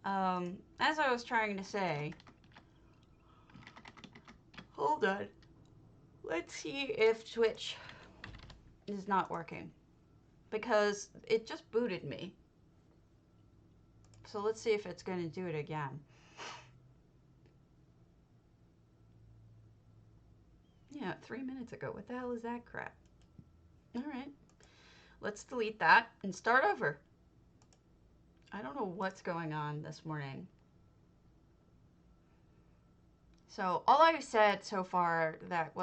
As I was trying to say, hold on. Let's see if Twitch is not working because it just booted me. So let's see if it's going to do it again. Yeah, 3 minutes ago. What the hell is that crap? All right. Let's delete that and start over. I don't know what's going on this morning. So all I've said so far that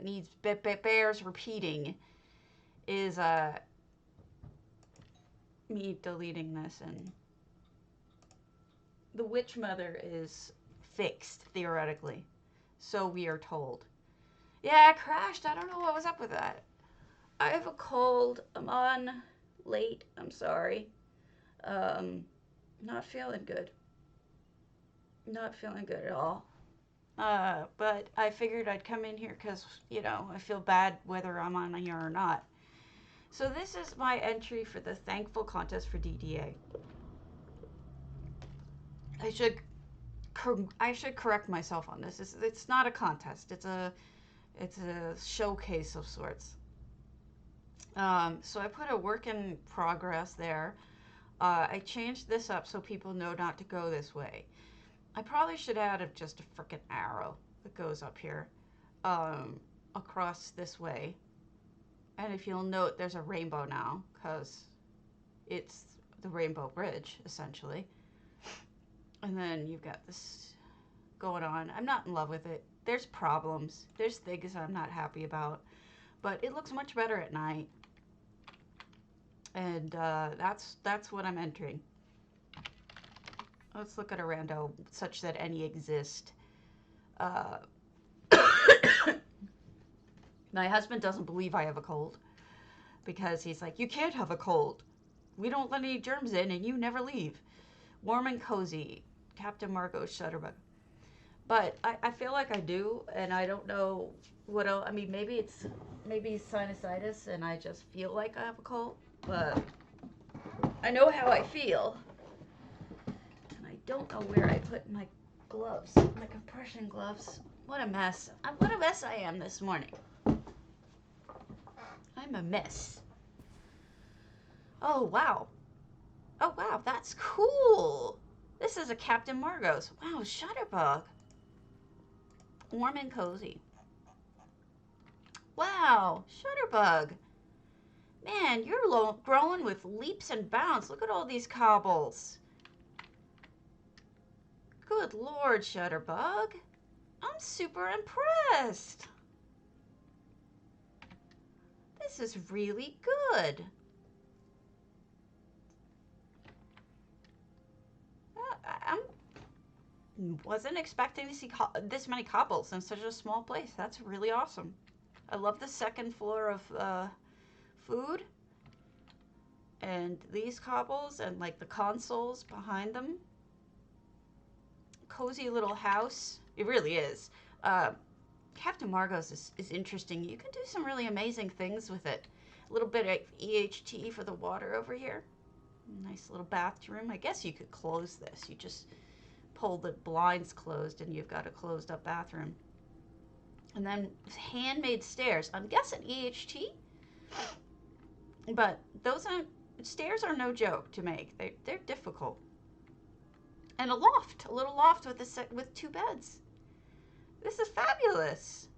needs bears repeating is me deleting this, and the witch mother is fixed theoretically, so we are told. Yeah, it crashed. I don't know what was up with that. I have a cold. I'm on late. I'm sorry. Not feeling good. Not feeling good at all. But I figured I'd come in here because, I feel bad whether I'm on here or not. So this is my entry for the Thankful contest for DDA. I should correct myself on this. It's not a contest. It's a showcase of sorts. So I put a work in progress there. I changed this up so people know not to go this way. I probably should add just a freaking arrow that goes up here, across this way. And if you'll note, there's a rainbow now because it's the Rainbow Bridge, essentially. And then you've got this going on. I'm not in love with it. There's problems. There's things I'm not happy about. But it looks much better at night. And that's what I'm entering. Let's look at a rando such that any exist. My husband doesn't believe I have a cold because he's like, you can't have a cold. We don't let any germs in and you never leave. Warm and cozy. Captain Margot Shutterbug. But I feel like I do, and I don't know what else. I mean, maybe sinusitis and I just feel like I have a cold, but I know how I feel. And I don't know where I put my gloves, my compression gloves. What a mess. What a mess I am this morning. I'm a mess. Oh, wow. Oh, wow, that's cool. This is a Captain Margot's. Wow, Shutterbug. Warm and cozy. Wow, Shutterbug. Man, you're growing with leaps and bounds. Look at all these cobbles. Good Lord, Shutterbug. I'm super impressed. This is really good. I wasn't expecting to see this many cobbles in such a small place. That's really awesome. I love the second floor of food. And these cobbles and like the consoles behind them. Cozy little house. It really is. Captain Margot's is interesting. You can do some really amazing things with it. A little bit of EHT for the water over here. Nice little bathroom. I guess you could close this. You just pull the blinds closed and you've got a closed up bathroom. And then handmade stairs. I'm guessing EHT. But stairs are no joke to make. They're difficult. And a little loft with 2 beds. This is fabulous.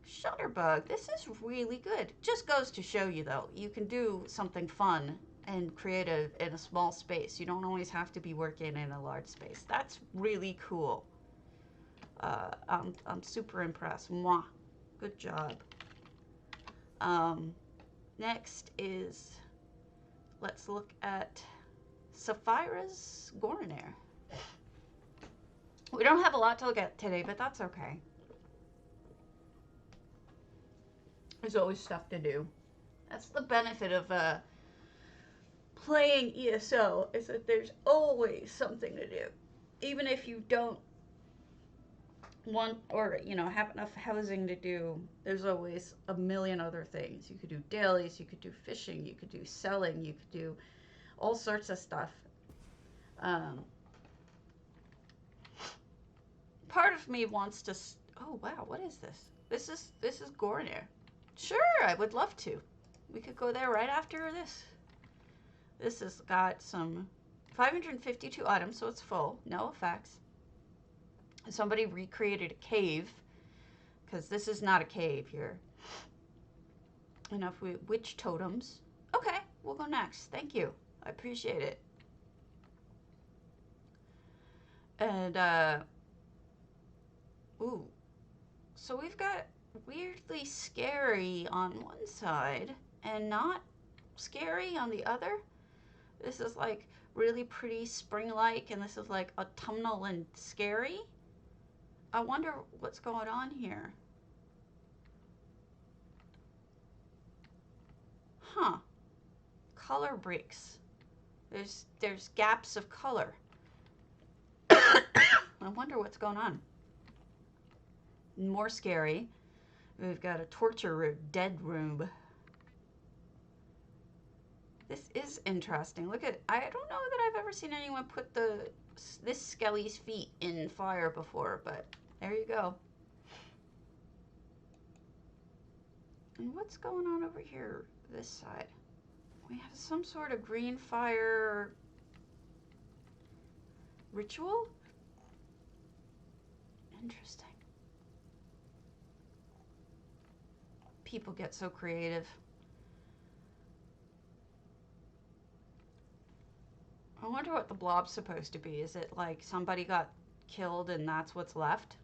Shutterbug, this is really good. Just goes to show you, though, you can do something fun and creative in a small space. You don't always have to be working in a large space. That's really cool. I'm super impressed. Mwah. Good job. Next is, let's look at Sapphira's Gorinair. We don't have a lot to look at today, but that's okay. There's always stuff to do. That's the benefit of playing ESO, is that there's always something to do. Even if you don't want or have enough housing to do, there's always a million other things. You could do dailies, you could do fishing, you could do selling, you could do all sorts of stuff. Um, Part of me wants to. Oh wow, what is this? This is Gornier. Sure, I would love to. We could go there right after this. This has got some 552 items, so it's full. No effects. Somebody recreated a cave, because this is not a cave here. Enough with witch totems. Okay, we'll go next. Thank you. I appreciate it. And, ooh. So we've got weirdly scary on one side and not scary on the other. This is like really pretty spring-like, and this is like autumnal and scary. I wonder what's going on here. Huh. Color breaks. There's gaps of color. I wonder what's going on. More scary. We've got a torture room, dead room. This is interesting. Look at, I don't know that I've ever seen anyone put this skelly's feet in fire before, but there you go. And what's going on over here, this side? We have some sort of green fire ritual? Interesting. People get so creative. I wonder what the blob's supposed to be. Is it like somebody got killed and that's what's left?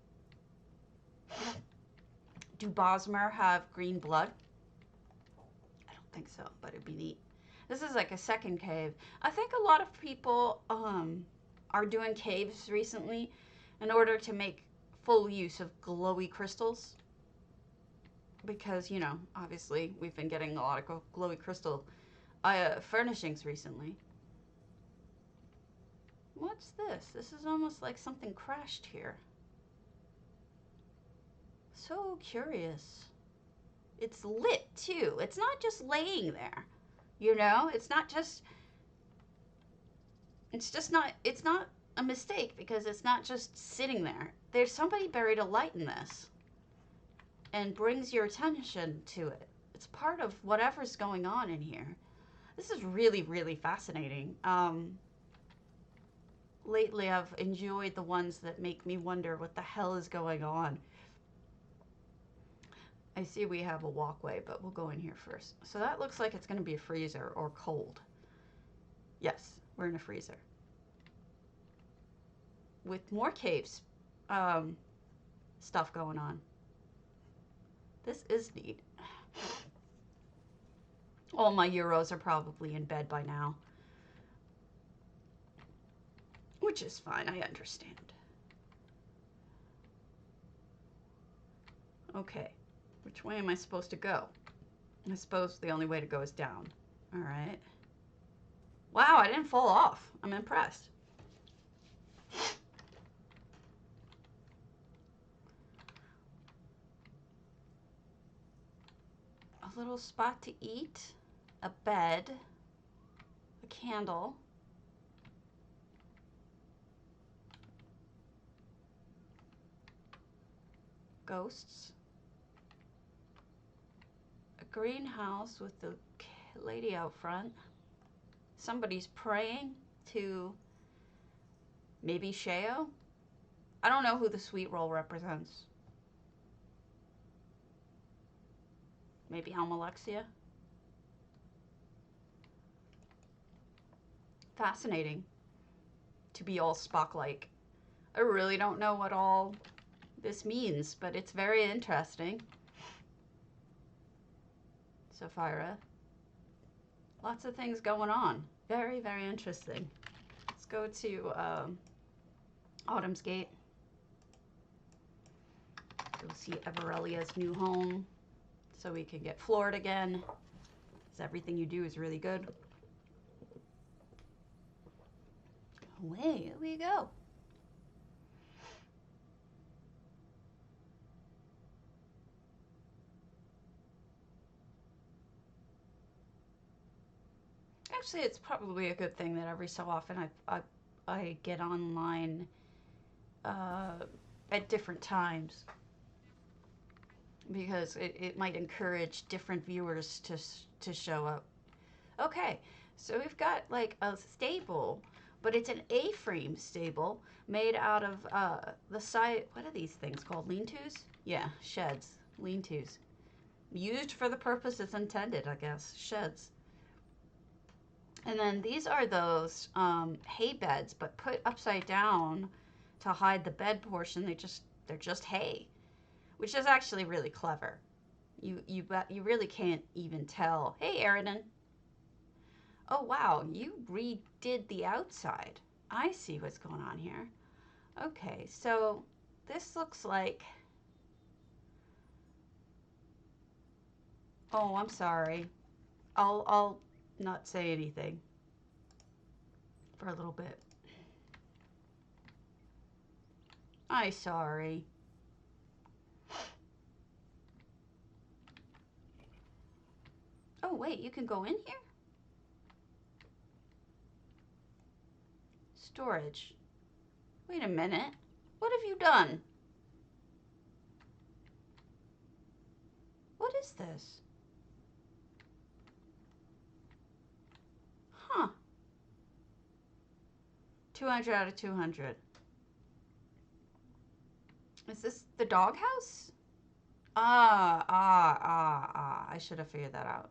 Do Bosmer have green blood? I don't think so, but it'd be neat. This is like a second cave. I think a lot of people are doing caves recently in order to make full use of glowy crystals. Because, you know, obviously we've been getting a lot of glowy crystal furnishings recently. What's this? This is almost like something crashed here. So curious. It's lit too. It's not just laying there. You know, it's not a mistake because it's not just sitting there. There's somebody buried a light in this and brings your attention to it. It's part of whatever's going on in here. This is really, really fascinating. Lately, I've enjoyed the ones that make me wonder what the hell is going on. I see we have a walkway, but we'll go in here first. So that looks like it's going to be a freezer or cold. Yes, we're in a freezer. With more caves stuff going on. This is neat. All my Euros are probably in bed by now. Which is fine, I understand. Okay, which way am I supposed to go? I suppose the only way to go is down. All right. Wow, I didn't fall off. I'm impressed. A little spot to eat, a bed, a candle. Ghosts. A greenhouse with the lady out front. Somebody's praying to maybe Sheo. I don't know who the sweet roll represents. Maybe Almalexia. Fascinating to be all Spock-like. I really don't know what all this means, but it's very interesting. Sapphira. Lots of things going on. Very, very interesting. Let's go to Autumn's Gate. Go see Everellia's new home so we can get floored again. Because everything you do is really good. Away we go. Actually, it's probably a good thing that every so often I get online uh, at different times, because it might encourage different viewers to show up. Okay, so we've got like a stable, but it's an A-frame stable made out of the side. What are these things called? Lean-tos? Yeah, sheds, lean-tos. Used for the purpose it's intended, I guess. Sheds. And then these are those hay beds, but put upside down to hide the bed portion. They're just hay, which is actually really clever. You really can't even tell. Hey, Eridan. Oh wow, you redid the outside. I see what's going on here. Okay, so this looks like. Oh, I'm sorry. I'll not say anything for a little bit. I'm sorry. Oh wait, you can go in here? Storage. Wait a minute. What have you done? What is this? Huh. 200 out of 200. Is this the doghouse? I should have figured that out.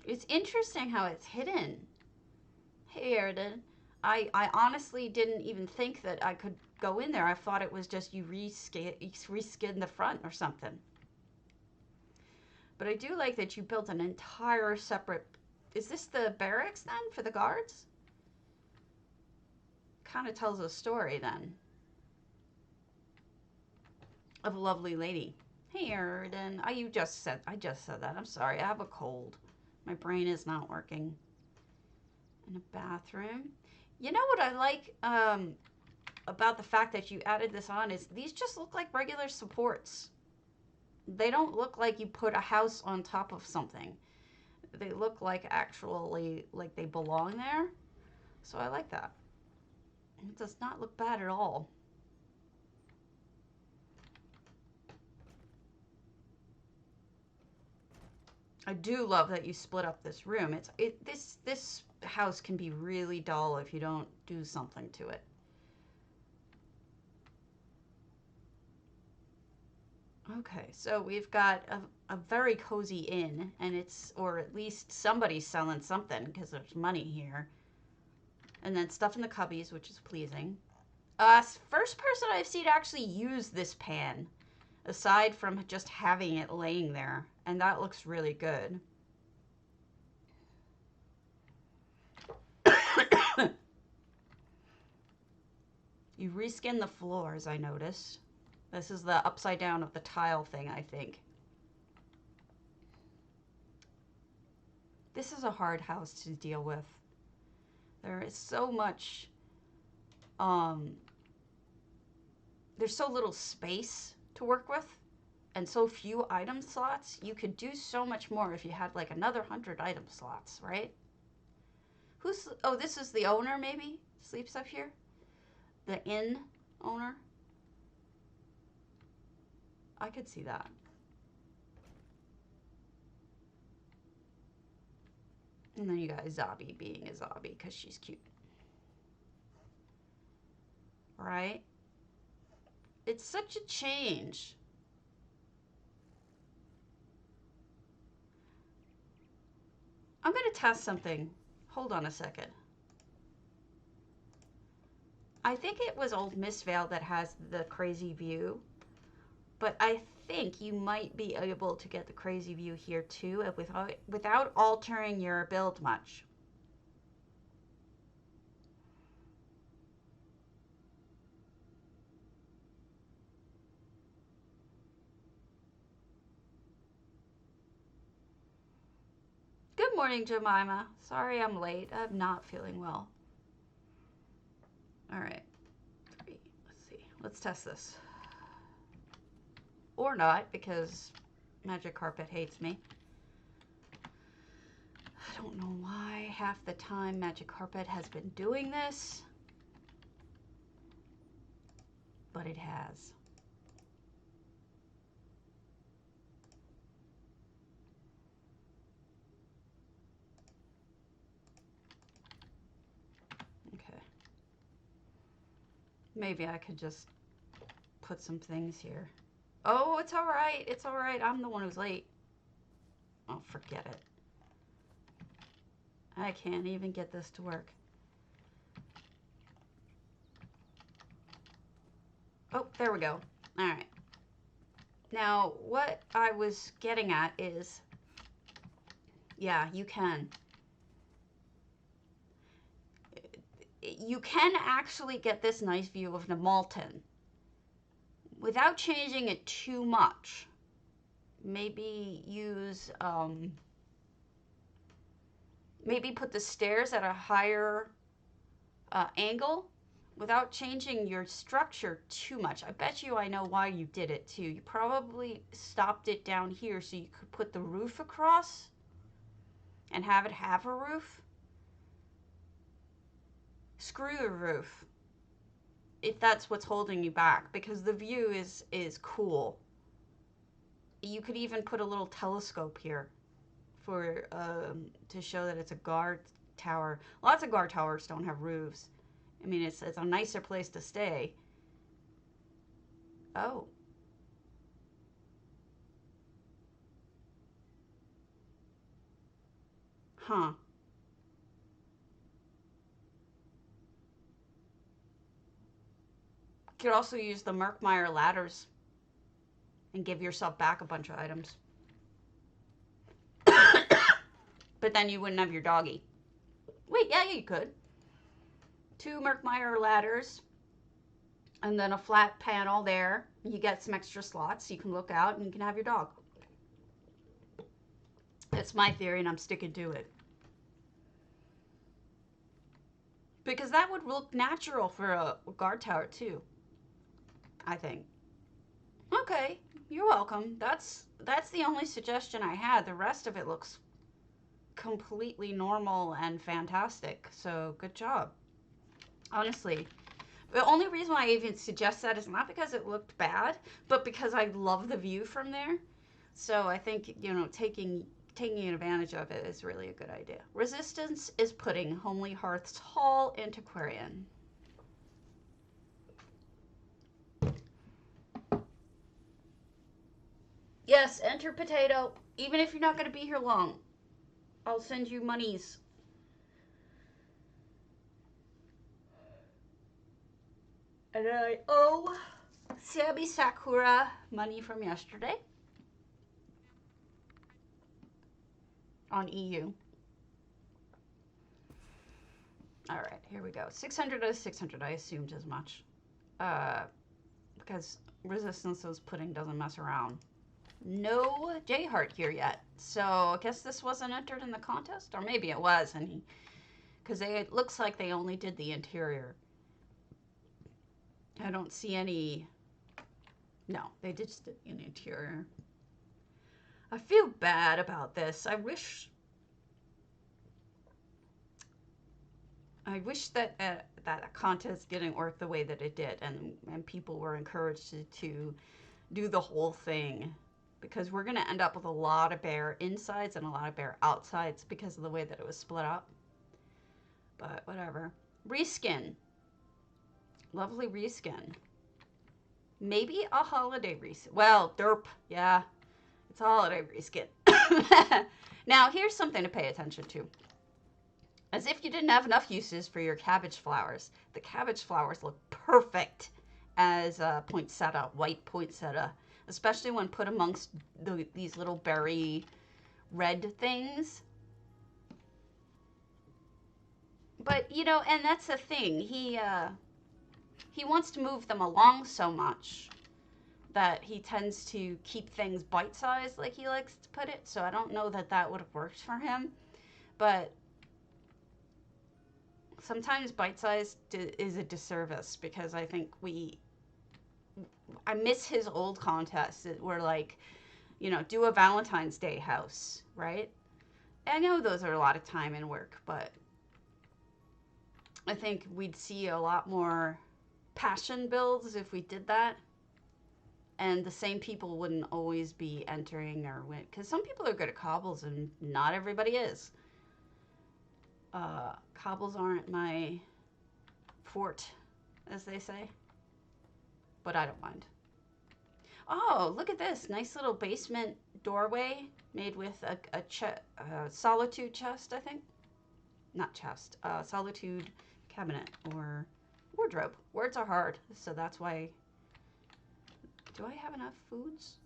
It's interesting how it's hidden. Hey, Eridan. I honestly didn't even think that I could go in there. I thought it was just you reskin the front or something. But I do like that you built an entire separate... Is this the barracks then for the guards? Kind of tells a story then of a lovely lady. Hey, Eridan. I just said that. I'm sorry. I have a cold. My brain is not working. In a bathroom. You know what I like about the fact that you added this on is these just look like regular supports. They don't look like you put a house on top of something. They look like actually like they belong there. So I like that. It does not look bad at all. I do love that you split up this room. This house can be really dull if you don't do something to it. Okay, so we've got a very cozy inn, and or at least somebody's selling something because there's money here. And then stuff in the cubbies, which is pleasing. First person I've seen actually use this pan, aside from just having it laying there, and that looks really good. You reskin the floors, I noticed. This is the upside down of the tile thing, I think. This is a hard house to deal with. There is so much, there's so little space to work with and so few item slots. You could do so much more if you had like another 100 item slots, right? Oh, this is the owner maybe? Sleeps up here? The inn owner? I could see that. And then you got Zabi being a Zabi because she's cute. Right? It's such a change. I'm going to test something. Hold on a second. I think it was old Miss Vale that has the crazy view. But I think you might be able to get the crazy view here too without altering your build much. Good morning, Jemima. Sorry I'm late. I'm not feeling well. All right. Let's see. Let's test this. or not, because Magic Carpet hates me. I don't know why half the time Magic Carpet has been doing this, but it has. Okay. Maybe I could just put some things here. Oh, it's all right. It's all right. I'm the one who's late. Oh, forget it. I can't even get this to work. Oh, there we go. All right. Now, what I was getting at is, yeah, you can. You can actually get this nice view of the Malton without changing it too much. Maybe use, maybe put the stairs at a higher angle without changing your structure too much. I bet you I know why you did it too. You probably stopped it down here so you could put the roof across and have it have a roof. Screw the roof if that's what's holding you back, because the view is cool. You could even put a little telescope here for to show that it's a guard tower. Lots of guard towers don't have roofs. I mean, it's a nicer place to stay. Oh. Huh. You could also use the Merkmeyer ladders and give yourself back a bunch of items. But then you wouldn't have your doggy. Wait, yeah, you could. 2 Merkmeyer ladders and then a flat panel there. You get some extra slots so you can look out and you can have your dog. That's my theory and I'm sticking to it. Because that would look natural for a guard tower too, I think. Okay, you're welcome. That's the only suggestion I had. The rest of it looks completely normal and fantastic. So good job. Honestly, the only reason why I even suggest that is not because it looked bad, but because I love the view from there. So I think, you know, taking advantage of it is really a good idea. Resistance is putting Homely Hearth's Hall into Quarian. Yes, enter potato. Even if you're not going to be here long, I'll send you monies. And I owe Sabi Sakura money from yesterday on EU. All right, here we go. 600 out of 600. I assumed as much. Because Resistance's pudding doesn't mess around. No J-Heart here yet. So I guess this wasn't entered in the contest. Or maybe it was. And because it looks like they only did the interior. I don't see any. No, they did an interior. I feel bad about this. I wish that that contest didn't work the way that it did, and people were encouraged to do the whole thing, because we're gonna end up with a lot of bare insides and a lot of bare outsides because of the way that it was split up. But whatever. Reskin. Lovely reskin. Maybe a holiday reskin. Well, derp. Yeah, it's a holiday reskin. Now, here's something to pay attention to. As if you didn't have enough uses for your cabbage flowers. The cabbage flowers look perfect as poinsettia, white poinsettia. Especially when put amongst these little berry red things. But, you know, and that's the thing. He wants to move them along so much that he tends to keep things bite-sized, like he likes to put it. So I don't know that that would have worked for him. But sometimes bite-sized is a disservice, because I think I miss his old contests that were like, you know, do a Valentine's Day house, right? I know those are a lot of time and work, but I think we'd see a lot more passion builds if we did that. And the same people wouldn't always be entering or win. Because some people are good at cobbles and not everybody is. Cobbles aren't my fort, as they say. But I don't mind. Oh, look at this. Nice little basement doorway made with a solitude chest, I think. Not chest. Solitude cabinet or wardrobe. Words are hard, so that's why. Do I have enough foods?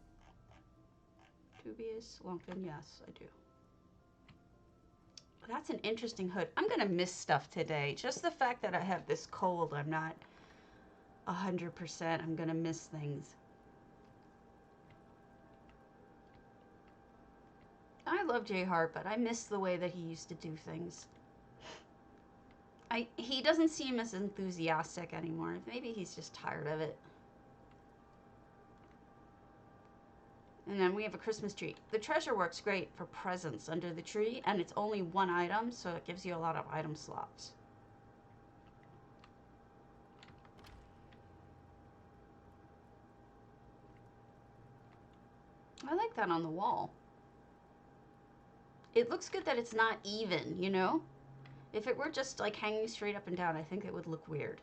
Dubious lumpkin, yes, I do. That's an interesting hood. I'm gonna miss stuff today. Just the fact that I have this cold, I'm not 100%. I'm gonna miss things. I love Jay Hart, but I miss the way that he used to do things. He doesn't seem as enthusiastic anymore. Maybe he's just tired of it. And then we have a Christmas tree. The treasure works great for presents under the tree, and it's only one item, so it gives you a lot of item slots. I like that on the wall. It looks good that it's not even, you know? If it were just like hanging straight up and down, I think it would look weird.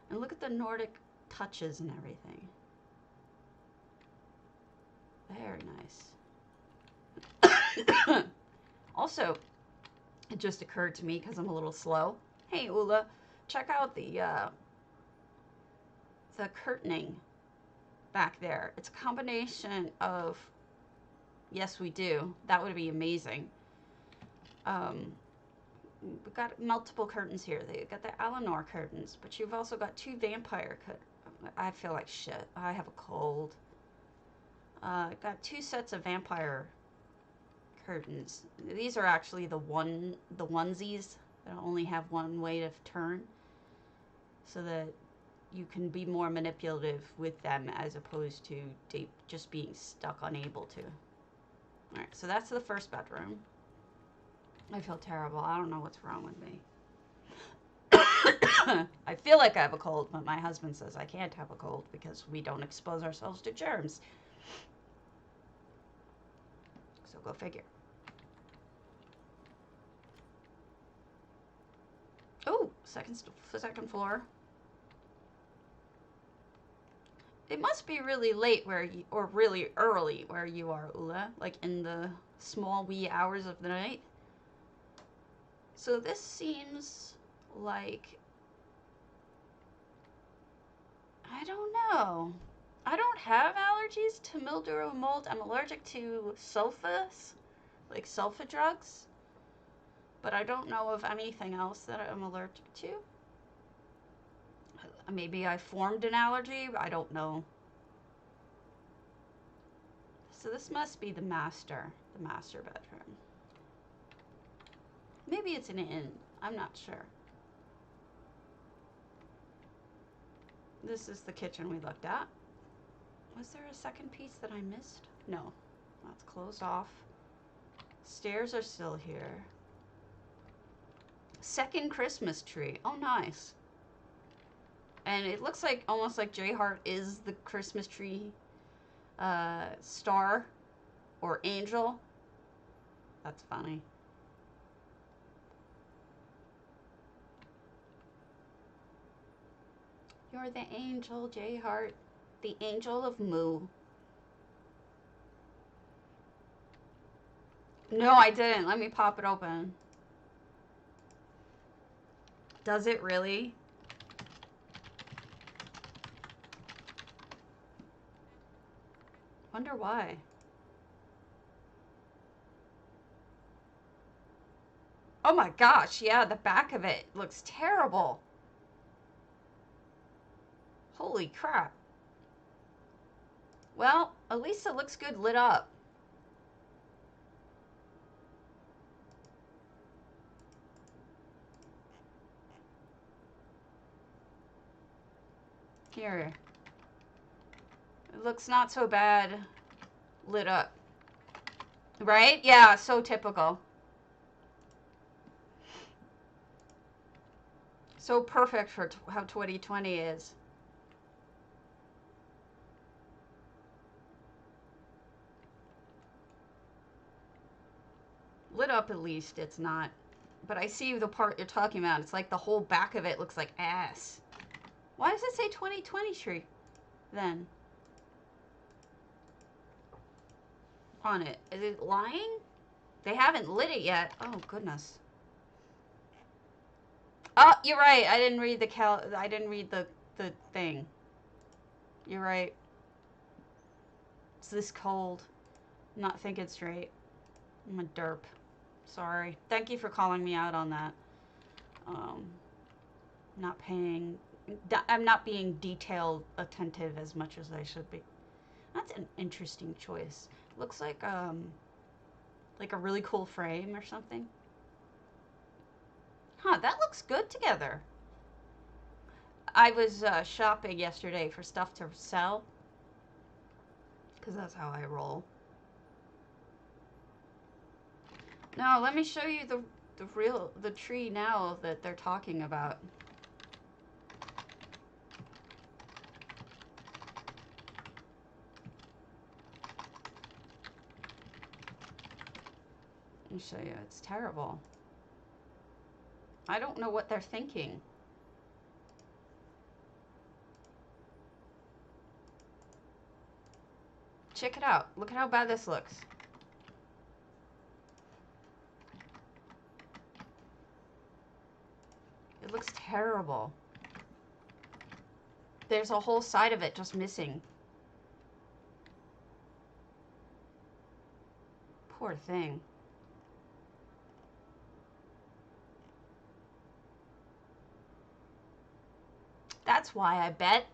And look at the Nordic touches and everything. Very nice. Also, it just occurred to me because I'm a little slow. Hey, Ula, check out the curtaining back there. It's a combination of, yes, we do. That would be amazing. We've got multiple curtains here. They've got the Eleanor curtains, but you've also got two vampire curtains. I feel like shit. I have a cold. Got two sets of vampire curtains. These are actually the onesies that only have one way to turn, so that you can be more manipulative with them as opposed to just being stuck unable to. All right, so that's the first bedroom. I feel terrible. I don't know what's wrong with me. I feel like I have a cold, but my husband says I can't have a cold because we don't expose ourselves to germs. So go figure. Oh, second floor. It must be really late or really early where you are, Ula, like in the small wee hours of the night. So this seems like, I don't know. I don't have allergies to mildew or mold. I'm allergic to sulfas, like sulfa drugs. But I don't know of anything else that I'm allergic to. Maybe I formed an allergy. I don't know. So this must be the master bedroom. Maybe it's an inn. I'm not sure. This is the kitchen we looked at. Was there a second piece that I missed? No. That's closed off. Stairs are still here. Second Christmas tree. Oh, nice. And it looks like almost like Jay Hart is the Christmas tree star or angel. That's funny. You're the angel, Jay Hart. The angel of Moo. No, I didn't. Let me pop it open. Does it really? Wonder why. Oh my gosh, yeah, the back of it looks terrible. Holy crap. Well, at least it looks good lit up. Here. It looks not so bad lit up. Right? Yeah, so typical. So perfect for how 2020 is. Lit up at least, it's not. But I see the part you're talking about. It's like the whole back of it looks like ass. Why does it say 2020 tree then? On it. Is it lying? They haven't lit it yet. Oh, goodness. Oh, you're right. I didn't read the thing. You're right. It's this cold. I'm not thinking straight. I'm a derp. Sorry. Thank you for calling me out on that. Not paying. I'm not being detail attentive as much as I should be. That's an interesting choice. Looks like a really cool frame or something. Huh, that looks good together. I was shopping yesterday for stuff to sell. Because that's how I roll. No, let me show you the tree now that they're talking about. Let me show you. It's terrible. I don't know what they're thinking. Check it out. Look at how bad this looks. It looks terrible. There's a whole side of it just missing. Poor thing. That's why I bet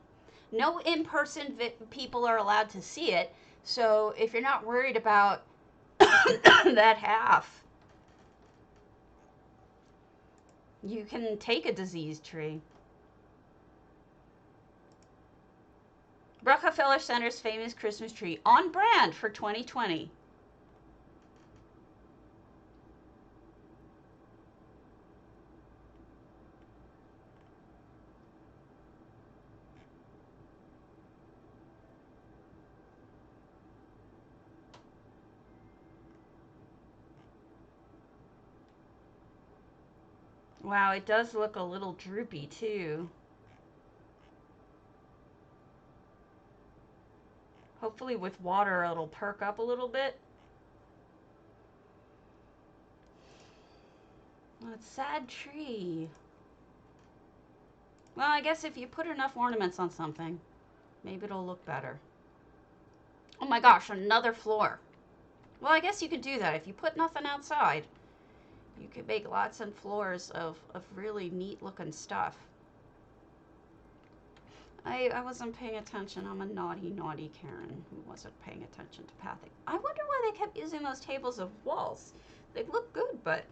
no in-person people are allowed to see it. So if you're not worried about that half, you can take a diseased tree. Rockefeller Center's famous Christmas tree, on brand for 2020. Wow, it does look a little droopy too. Hopefully with water it'll perk up a little bit. Oh, it's a sad tree. Well, I guess if you put enough ornaments on something, maybe it'll look better. Oh my gosh, another floor. Well, I guess you could do that. If you put nothing outside, you could make lots of floors of really neat looking stuff. I wasn't paying attention. I'm a naughty, naughty Karen who wasn't paying attention to pathing. I wonder why they kept using those tables of walls. They look good, but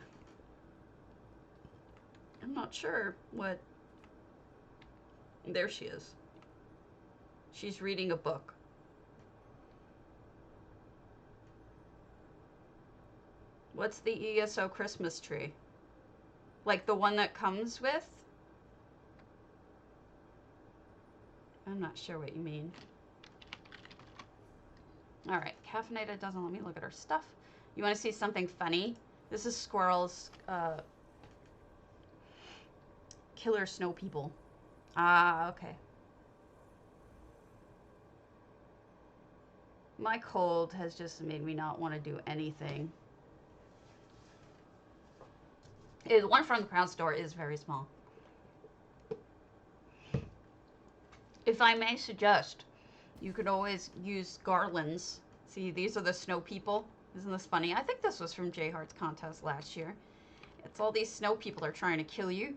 I'm not sure what... There she is. She's reading a book. What's the ESO Christmas tree? Like the one that comes with? I'm not sure what you mean. Alright, Caffeinated doesn't let me look at her stuff. You want to see something funny? This is Squirrel's Killer Snow People. Ah, okay. My cold has just made me not want to do anything. The one from the Crown store is very small. If I may suggest, you could always use garlands. See, these are the snow people. Isn't this funny? I think this was from J Heart's contest last year. It's all these snow people are trying to kill you.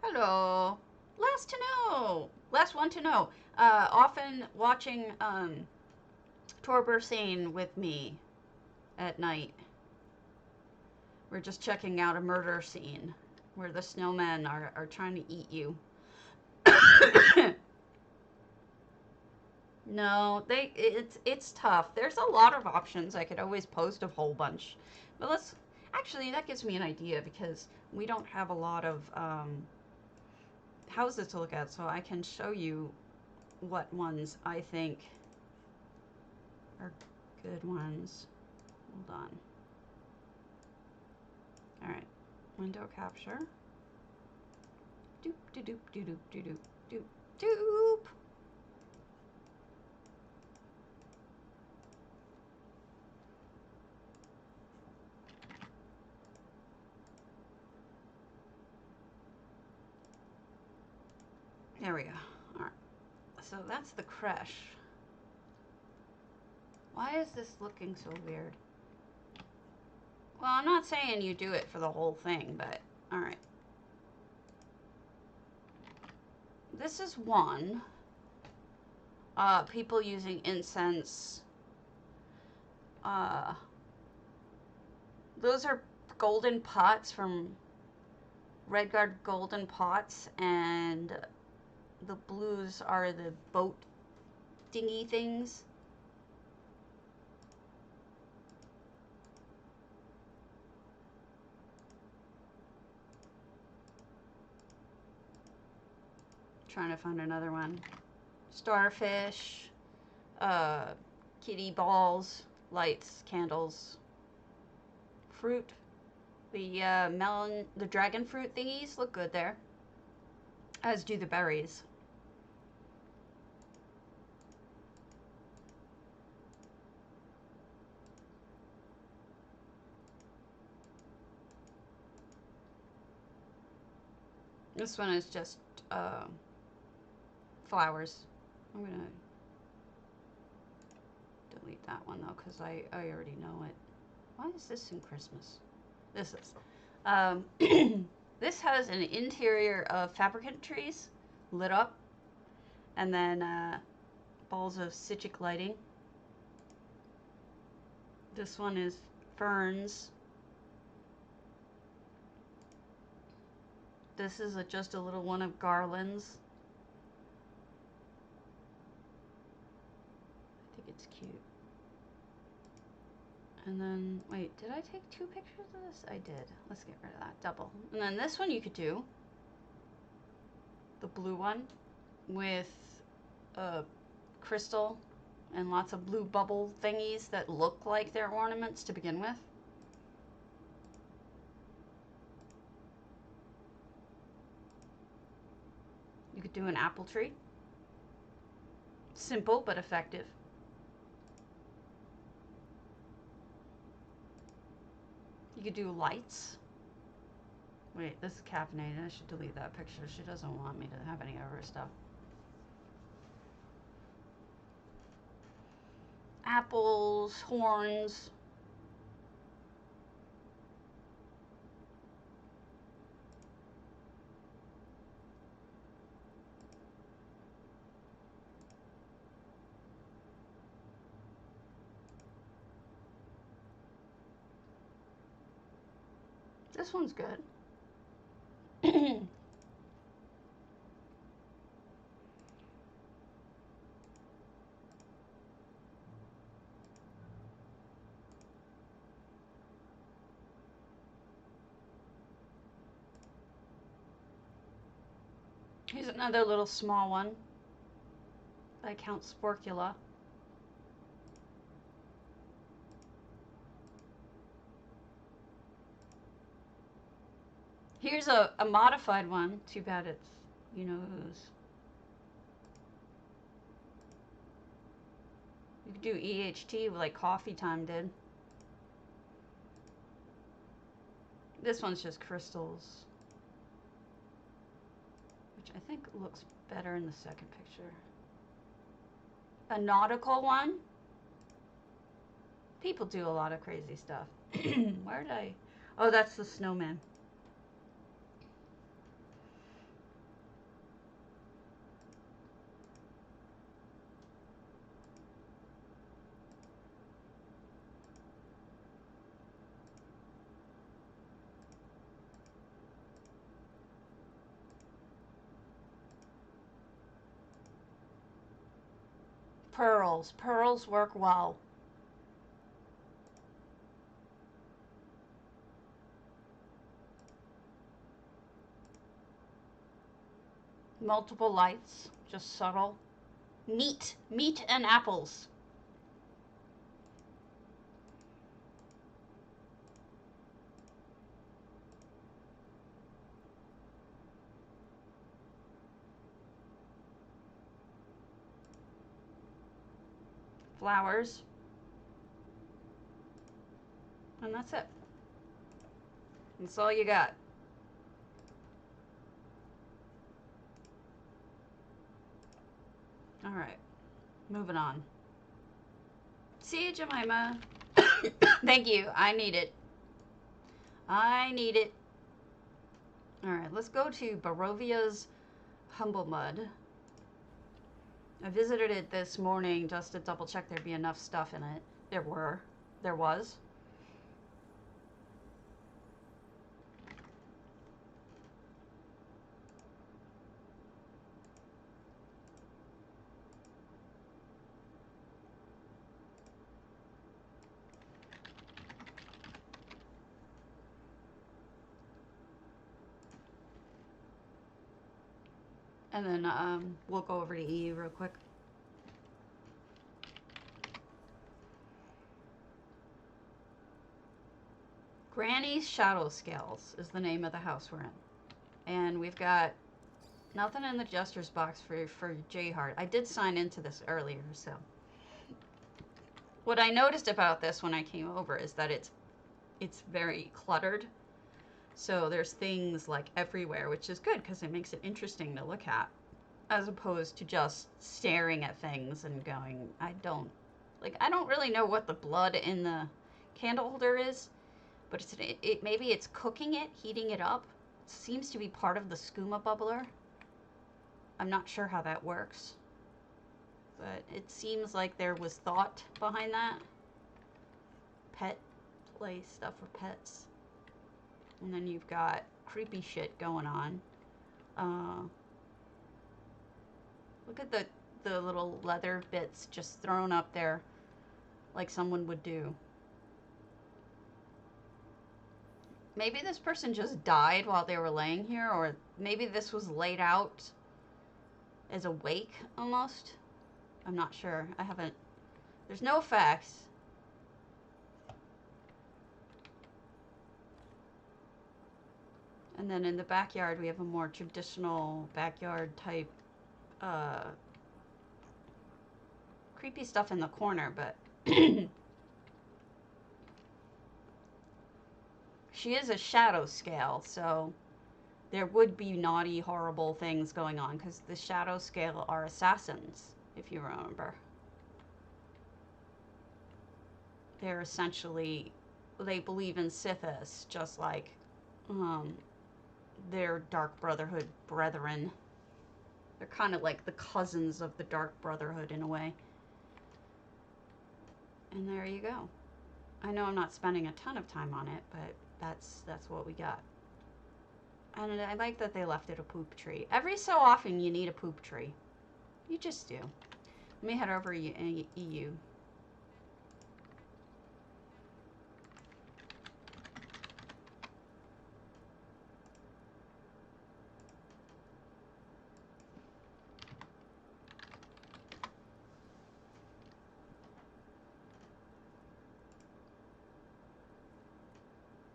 Hello. Last to know. Last one to know. Often watching Torber Sane with me at night. We're just checking out a murder scene where the snowmen are trying to eat you. No, it's tough. There's a lot of options. I could always post a whole bunch, but let's actually that gives me an idea because we don't have a lot of houses to look at, so I can show you what ones I think are good ones. Hold on. All right, window capture. Doop doop doop doop doop doop doop doop. There we go. All right. So that's the creche. Why is this looking so weird? Well, I'm not saying you do it for the whole thing, but all right. This is one. People using incense. Those are golden pots from Redguard Golden Pots, and the blues are the boat dinghy things. Trying to find another one. Starfish, kitty balls, lights, candles, fruit. The melon, the dragon fruit thingies look good there, as do the berries. This one is just flowers. I'm gonna delete that one though, because I already know it. Why is this in Christmas? This is. This has an interior of fabricant trees lit up, and then balls of citric lighting. This one is ferns. This is just a little one of garlands. I think it's cute. And then, wait, did I take 2 pictures of this? I did. Let's get rid of that. Double. And then this one you could do. The blue one with a crystal and lots of blue bubble thingies that look like they're ornaments to begin with. You could do an apple tree. Simple but effective. You could do lights. Wait, this is caffeinated. I should delete that picture. She doesn't want me to have any of her stuff. Apples, horns. This one's good. Here's another little small one by Count Sporcula. Here's a modified one. Too bad it's, you know whose. You could do EHT like Coffee Time did. This one's just crystals, which I think looks better in the second picture. A nautical one. People do a lot of crazy stuff. Where did I? Oh, that's the snowman. pearls. Pearls work well. Multiple lights, just subtle. Meat and apples. Flowers. And that's it. That's all you got. All right, moving on. See you, Jemima. Thank you. I need it. I need it. All right, let's go to Barovia's Humble Mud. I visited it this morning just to double check there'd be enough stuff in it. There was. And then we'll go over to EU real quick. Granny's Shadow Scales is the name of the house we're in. And we've got nothing in the Jester's box for J-Heart. I did sign into this earlier, so. What I noticed about this when I came over is that it's very cluttered. So there's things like everywhere, which is good because it makes it interesting to look at, as opposed to just staring at things and going, I don't really know what the blood in the candle holder is, but maybe it's cooking it, heating it up. It seems to be part of the skooma bubbler. I'm not sure how that works, but it seems like there was thought behind that. Pet play stuff for pets. And then you've got creepy shit going on. Look at the little leather bits just thrown up there like someone would do. Maybe this person just died while they were laying here, or maybe this was laid out as a wake almost. I'm not sure. There's no facts. And then in the backyard, we have a more traditional backyard type creepy stuff in the corner, but she is a shadow scale, so there would be naughty, horrible things going on, because the shadow scale are assassins, if you remember. They're essentially, they believe in Sithis, just like their Dark Brotherhood brethren. They're kind of like the cousins of the Dark Brotherhood in a way. And there you go. I know I'm not spending a ton of time on it, but that's what we got. And I like that they left it a poop tree. Every so often you need a poop tree. You just do. Let me head over to EU.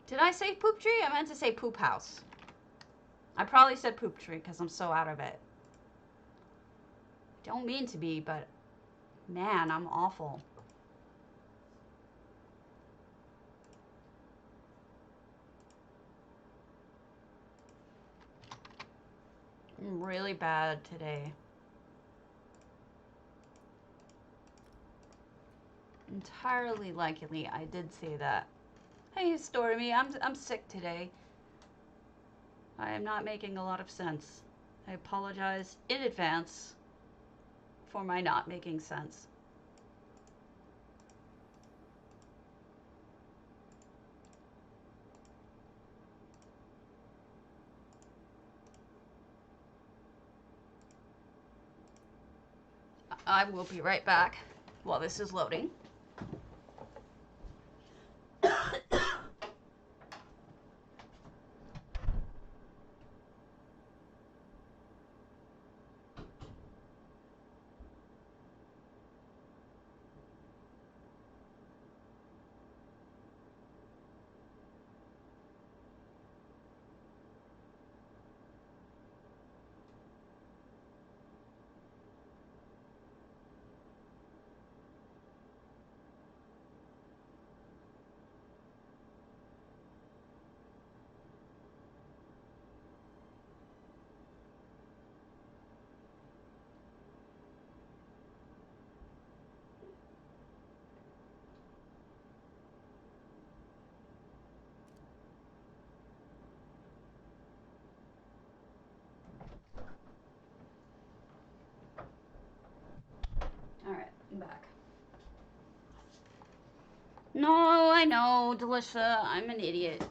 Did I say poop tree? I meant to say poop house. I probably said poop tree because I'm so out of it. Don't mean to be, but man, I'm awful. I'm really bad today. Entirely likely, I did say that. Hey, Stormy, I'm sick today. I am not making a lot of sense. I apologize in advance for my not making sense. I will be right back while this is loading. All right, I'm back. No, I know, Delisha. I'm an idiot.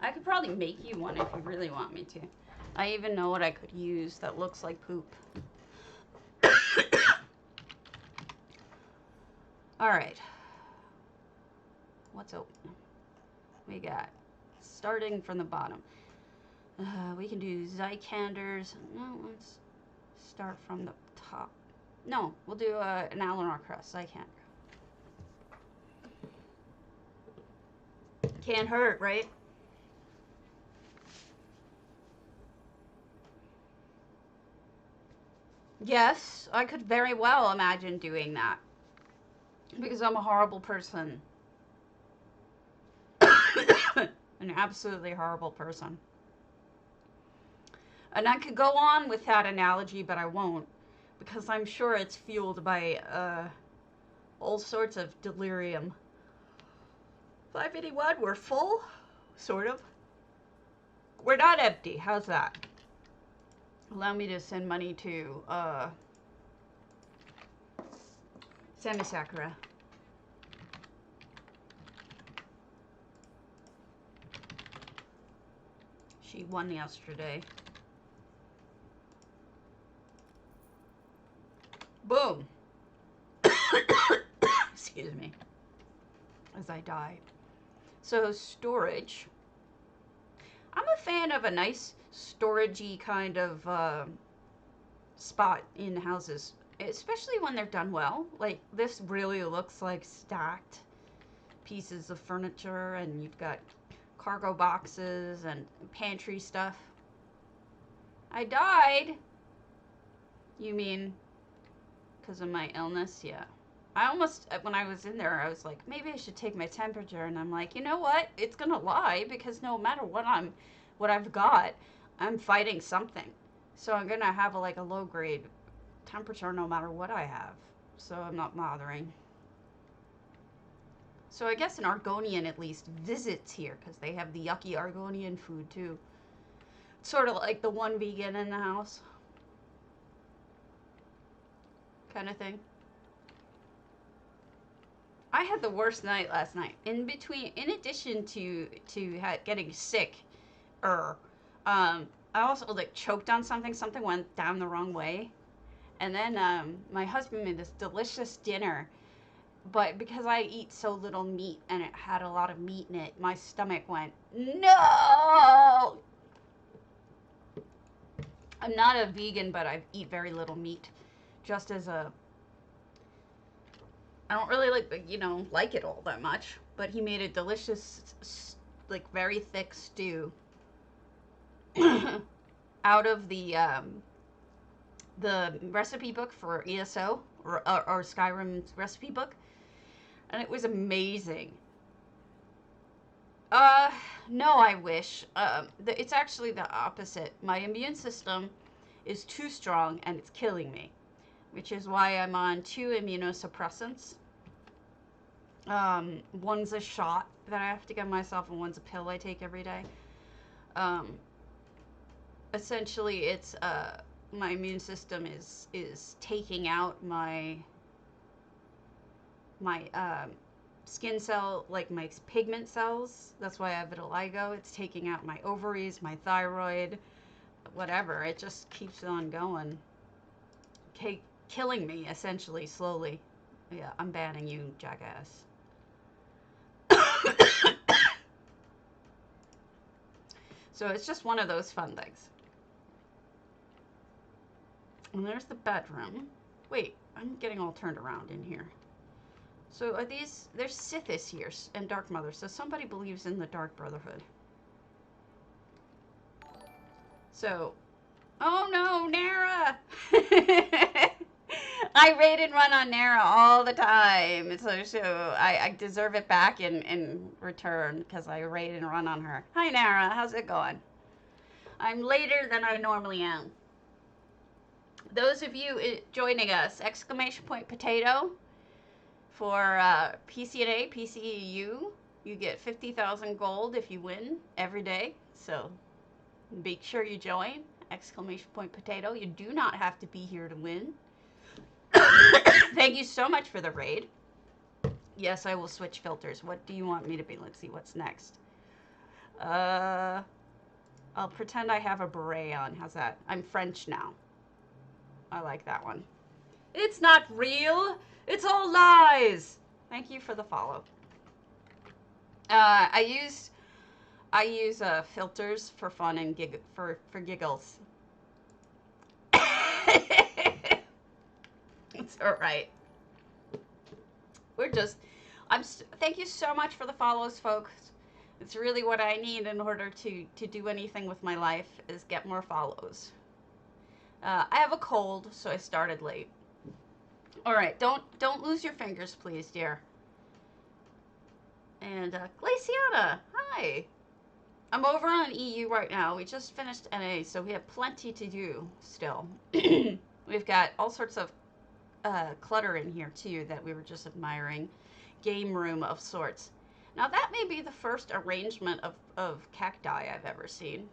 I could probably make you one if you really want me to. I even know what I could use that looks like poop. All right. What's open? We got, starting from the bottom. We can do Zycanders. No, let's start from the top. No, we'll do an Eleanor crust. Zycander. Can't hurt, right? Yes, I could very well imagine doing that. Because I'm a horrible person. An absolutely horrible person. And I could go on with that analogy, but I won't. Because I'm sure it's fueled by all sorts of delirium. 581, we're full? Sort of. We're not empty. How's that? Allow me to send money to Sammy Sakura. She won yesterday. Boom. Excuse me. As I die. So storage. I'm a fan of a nice storagey kind of spot in houses, especially when they're done well. Like this really looks like stacked pieces of furniture, and you've got cargo boxes and pantry stuff. I died. You mean because of my illness? Yeah. I almost, when I was in there, I was like, maybe I should take my temperature. And I'm like, you know what? It's going to lie, because no matter what I've got, I'm fighting something. So I'm going to have like a low grade temperature no matter what I have. So I'm not bothering. So I guess an Argonian at least visits here, because they have the yucky Argonian food too. It's sort of like the one vegan in the house. Kind of thing. I had the worst night last night. In addition to getting sick, I also like choked on something. Something went down the wrong way, and then my husband made this delicious dinner. But because I eat so little meat and it had a lot of meat in it, my stomach went, no! I'm not a vegan, but I eat very little meat. Just as a... I don't really like it all that much. But he made a delicious, like, very thick stew out of the recipe book for ESO, or Skyrim's recipe book. And it was amazing. No, I wish. It's actually the opposite. My immune system is too strong and it's killing me, which is why I'm on 2 immunosuppressants. One's a shot that I have to give myself, and one's a pill I take every day. Essentially, it's my immune system is taking out my skin cell, like my pigment cells. That's why I have vitiligo. It's taking out my ovaries, my thyroid, whatever. It just keeps on going. killing me, essentially, slowly. Yeah, I'm banning you, jackass. So it's just one of those fun things. And there's the bedroom. Wait, I'm getting all turned around in here. So are these, there's Sithis here and Dark Mother, so somebody believes in the Dark Brotherhood. So, oh no, Nara! I raid and run on Nara all the time, so I deserve it back in return, because I raid and run on her. Hi Nara, how's it going? I'm later than I normally am. Those of you joining us, exclamation point potato for PCNA, PCEU. You get 50,000 gold if you win every day. So make sure you join. Exclamation point potato. You do not have to be here to win. Thank you so much for the raid. Yes, I will switch filters. What do you want me to be? Let's see what's next. I'll pretend I have a beret on. How's that? I'm French now. I like that one. It's not real. It's all lies. Thank you for the follow. I use filters for fun and for giggles. It's all right. We're just. Thank you so much for the follows, folks. It's really what I need in order to do anything with my life is get more follows. I have a cold, so I started late. All right, don't lose your fingers, please, dear. And Glaciana, hi. I'm over on EU right now. We just finished NA, so we have plenty to do still. We've got all sorts of clutter in here too that we were just admiring. Game room of sorts. Now that may be the first arrangement of cacti I've ever seen.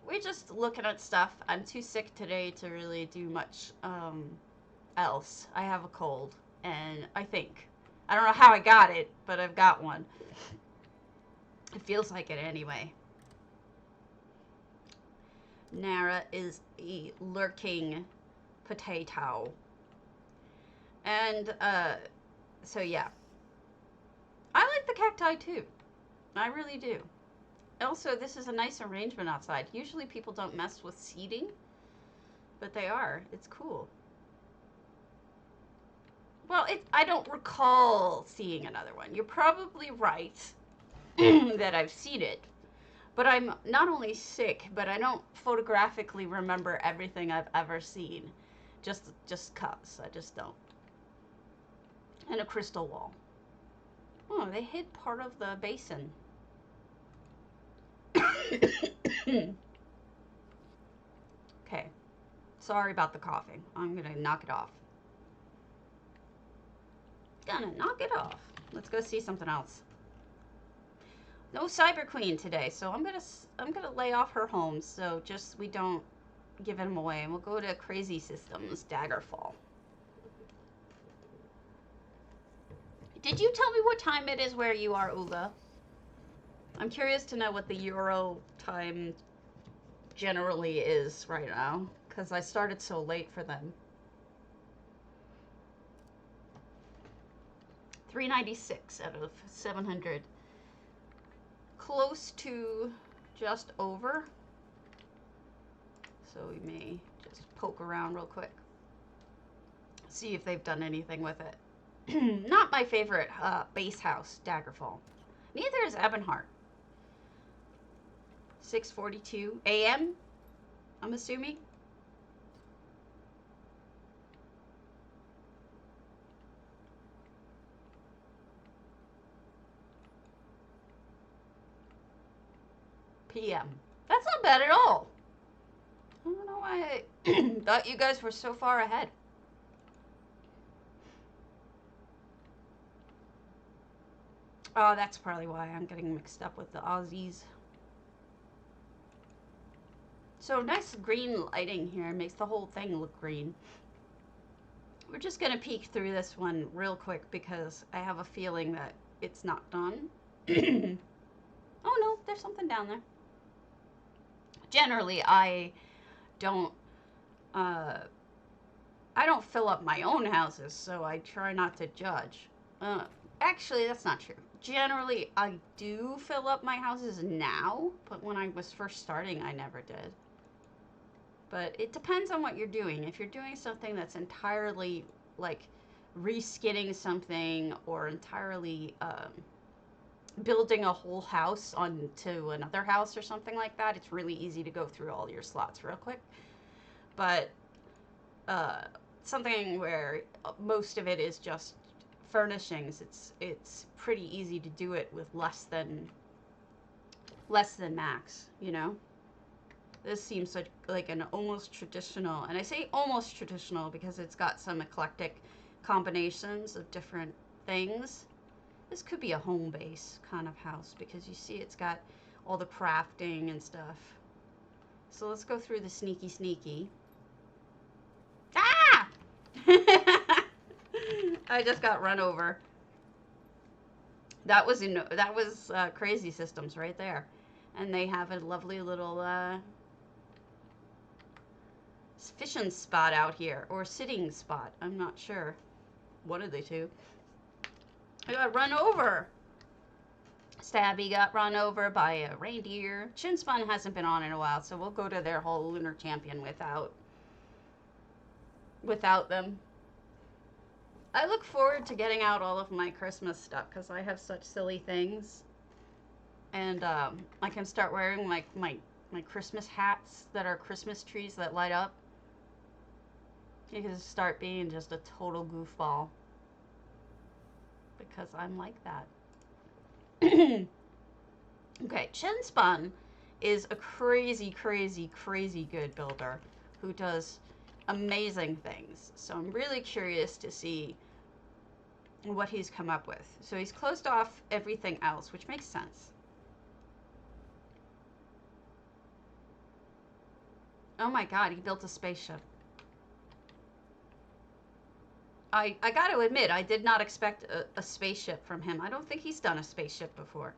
We're just looking at stuff. I'm too sick today to really do much else. I have a cold, and I don't know how I got it, but I've got one. It feels like it anyway. Nara is a lurking potato. And, so yeah. I like the cacti too. I really do. Also, this is a nice arrangement outside. Usually people don't mess with seating, but they are. It's cool. Well, I don't recall seeing another one. You're probably right that I've seen it. But I'm not only sick, but I don't photographically remember everything I've ever seen. Just cuz. I just don't. And a crystal wall. Oh, they hid part of the basin. Okay. Sorry about the coughing. I'm gonna knock it off. Gonna knock it off. Let's go see something else. No Cyber Queen today, so I'm gonna lay off her home, so just we don't give them away, and we'll go to Crazy Systems Daggerfall. Did you tell me what time it is where you are, Ula? I'm curious to know what the Euro time generally is right now, because I started so late for them. 396 out of 700. Close to just over. So we may just poke around real quick. See if they've done anything with it. Not my favorite base house, Daggerfall. Neither is Ebonheart. 6:42 a.m. I'm assuming. p.m. That's not bad at all. I don't know why I thought you guys were so far ahead. Oh, that's probably why I'm getting mixed up with the Aussies. So nice green lighting here makes the whole thing look green. We're just gonna peek through this one real quick because I have a feeling that it's not done. Oh no, there's something down there. Generally, I don't I don't fill up my own houses, so I try not to judge. Actually, that's not true. Generally, I do fill up my houses now, but when I was first starting, I never did. But it depends on what you're doing. If you're doing something that's entirely like reskinning something or entirely building a whole house onto another house or something like that, it's really easy to go through all your slots real quick. But something where most of it is just furnishings, it's pretty easy to do it with less than max, you know? This seems like an almost traditional, and I say almost traditional because it's got some eclectic combinations of different things. This could be a home base kind of house because you see it's got all the crafting and stuff. So let's go through the sneaky. Ah! I just got run over. That was Crazy Systems right there. And they have a lovely little fishing spot out here, or sitting spot. I'm not sure. One of the two. I got run over. Stabby got run over by a reindeer. Chinspun hasn't been on in a while, so we'll go to their whole Lunar Champion without them. I look forward to getting out all of my Christmas stuff because I have such silly things. And I can start wearing my Christmas hats that are Christmas trees that light up. You can start being just a total goofball. Because I'm like that. Okay, Chinspun is a crazy good builder who does amazing things. So I'm really curious to see what he's come up with. So he's closed off everything else, which makes sense. Oh my god, he built a spaceship. I got to admit, I did not expect a spaceship from him. I don't think he's done a spaceship before.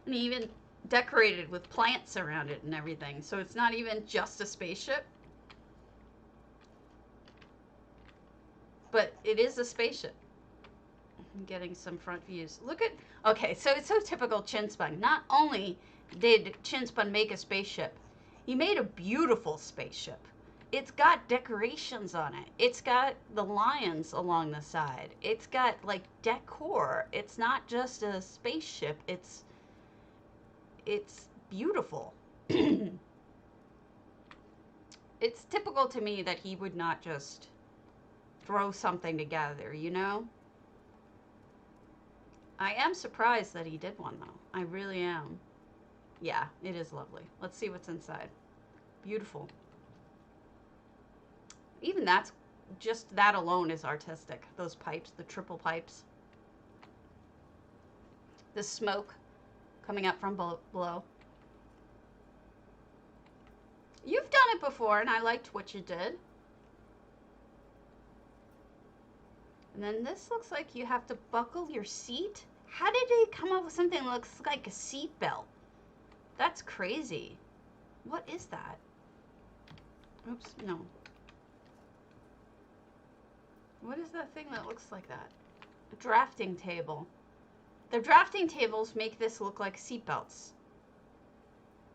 And he even decorated with plants around it and everything. So it's not even just a spaceship. But it is a spaceship. I'm getting some front views. Look at... Okay, so it's so typical Chinspun. Not only did Chinspun make a spaceship, he made a beautiful spaceship. It's got decorations on it. It's got the lions along the side. It's got, like, decor. It's not just a spaceship. It's beautiful. It's typical to me that he would not just throw something together, you know? I am surprised that he did one, though. I really am. Yeah, it is lovely. Let's see what's inside. Beautiful. Even just that alone is artistic. Those pipes, the triple pipes. The smoke coming up from below. You've done it before, and I liked what you did. And then this looks like you have to buckle your seat. How did he come up with something that looks like a seat belt? That's crazy. What is that? Oops, no. What is that thing that looks like that? A drafting table. The drafting tables make this look like seat belts.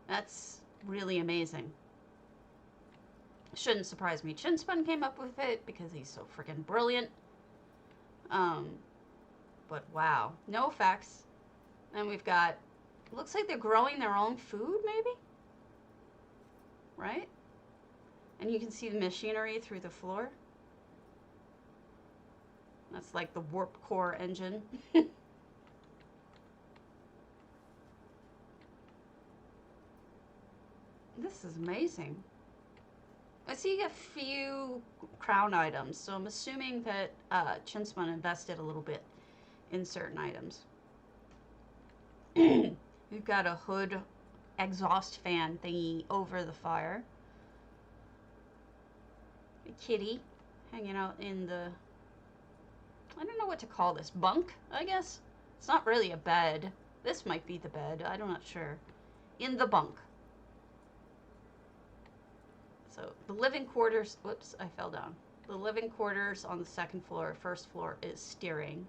That's really amazing. Shouldn't surprise me. Chinspun came up with it because he's so freaking brilliant. But wow. No effects. And we've got... Looks like they're growing their own food, maybe? Right? And you can see the machinery through the floor. That's like the warp core engine. This is amazing. I see a few crown items, so I'm assuming that Chinspun invested a little bit in certain items. We've got a hood exhaust fan thingy over the fire. A kitty hanging out in the... I don't know what to call this. Bunk, I guess? It's not really a bed. This might be the bed. I'm not sure. In the bunk. So the living quarters, whoops, I fell down. The living quarters on the second floor, first floor is steering.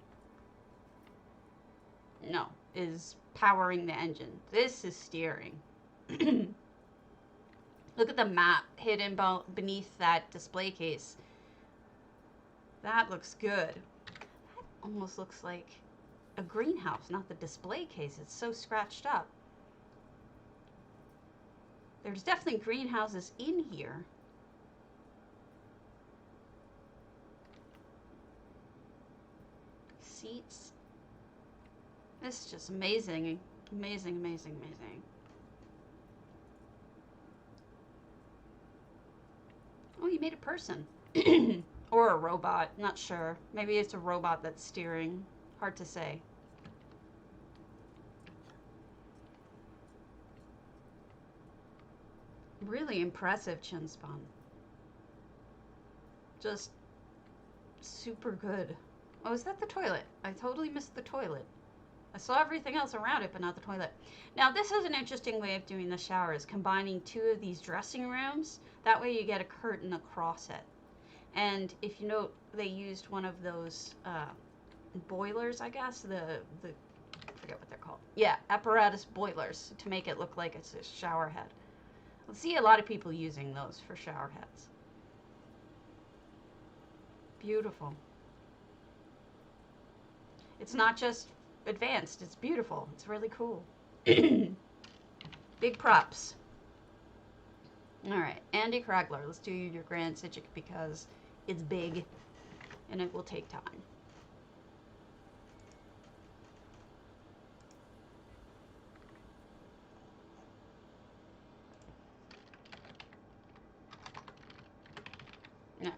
No, is powering the engine. This is steering. Look at the map hidden beneath that display case. That looks good. That almost looks like a greenhouse, not the display case. It's so scratched up. There's definitely greenhouses in here. Seats. This is just amazing. Amazing, amazing, amazing. Oh, you made a person. Or a robot. Not sure. Maybe it's a robot that's steering. Hard to say. Really impressive chin span. Just super good. Oh, is that the toilet? I totally missed the toilet. I saw everything else around it, but not the toilet. Now, this is an interesting way of doing the showers, combining two of these dressing rooms. That way you get a curtain across it. And if you note, they used one of those boilers, I guess, I forget what they're called. Yeah, apparatus boilers to make it look like it's a shower head. I see a lot of people using those for shower heads. Beautiful. It's not just advanced, it's beautiful. It's really cool. Big props. Alright, Andy Kragler, let's do your Grand Civic because it's big and it will take time. No.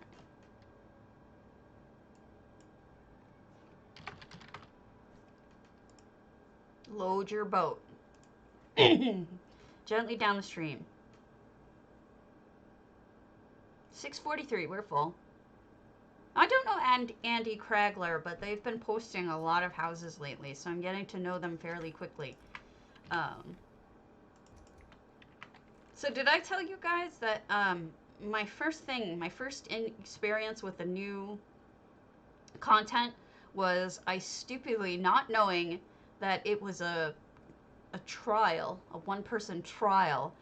Load your boat. Gently down the stream. 6:43, we're full. I don't know Andy Kragler, but they've been posting a lot of houses lately, so I'm getting to know them fairly quickly. So did I tell you guys that my first experience with the new content was I stupidly, not knowing that it was a trial, a one-person trial,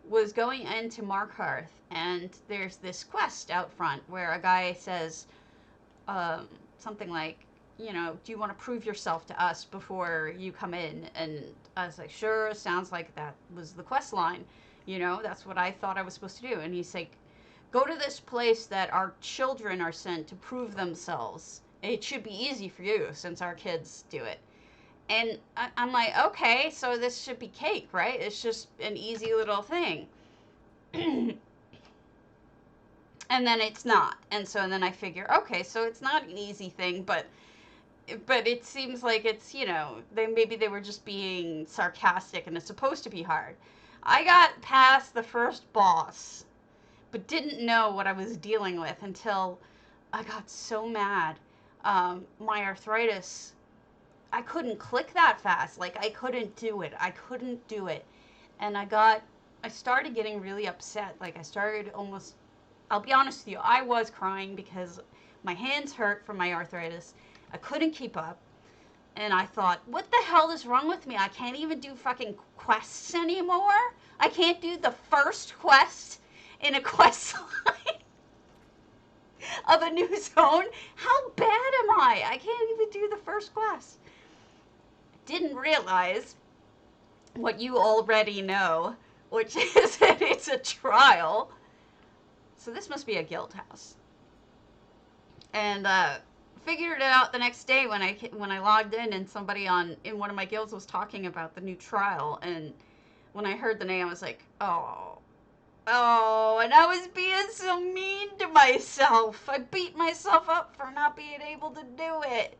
was going into Markarth, and there's this quest out front where a guy says something like, you know, do you want to prove yourself to us before you come in? And I was like, sure, sounds like that was the quest line. You know, that's what I thought I was supposed to do. And he's like, go to this place that our children are sent to prove themselves. It should be easy for you since our kids do it. And I'm like, okay, so this should be cake, right? It's just an easy little thing. And then it's not. And so then I figure, okay, so it's not an easy thing, but it seems like it's, you know, maybe they were just being sarcastic and it's supposed to be hard. I got past the first boss, but didn't know what I was dealing with until I got so mad. My arthritis, I couldn't click that fast. Like, I couldn't do it. And I started getting really upset. Like, I started almost, I'll be honest with you, I was crying because my hands hurt from my arthritis. I couldn't keep up. And I thought, what the hell is wrong with me? I can't even do fucking quests anymore. I can't do the first quest in a quest line of a new zone. How bad am I? I can't even do the first quest. Didn't realize what you already know, which is that it's a trial. So this must be a guild house. And figured it out the next day when I logged in and somebody in one of my guilds was talking about the new trial, and when I heard the name I was like, oh, and I was being so mean to myself. I beat myself up for not being able to do it.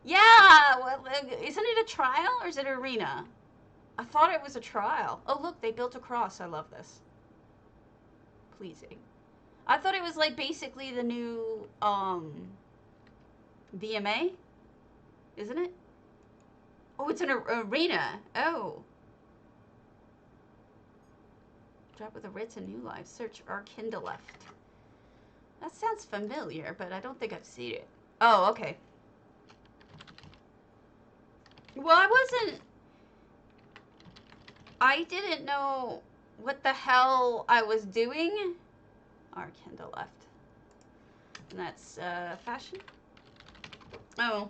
Yeah, well, isn't it a trial or is it an arena? I thought it was a trial. Oh, look, they built a cross. I love this. Pleasing. I thought it was like basically the new VMA, isn't it? Oh, it's an arena. Oh. Drop with the Ritz and New Life. Search Arkindle left. That sounds familiar, but I don't think I've seen it. Oh, okay. Well, I didn't know what the hell I was doing. Arkindle left. And that's, fashion? Oh.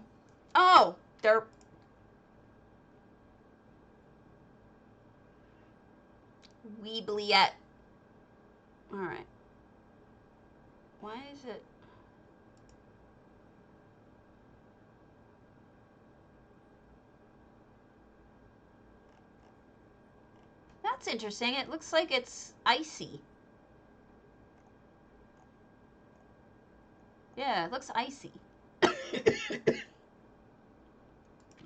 Oh! Derp. Weebliette. Alright. Why is it... That's interesting. It looks like it's icy. Yeah, it looks icy.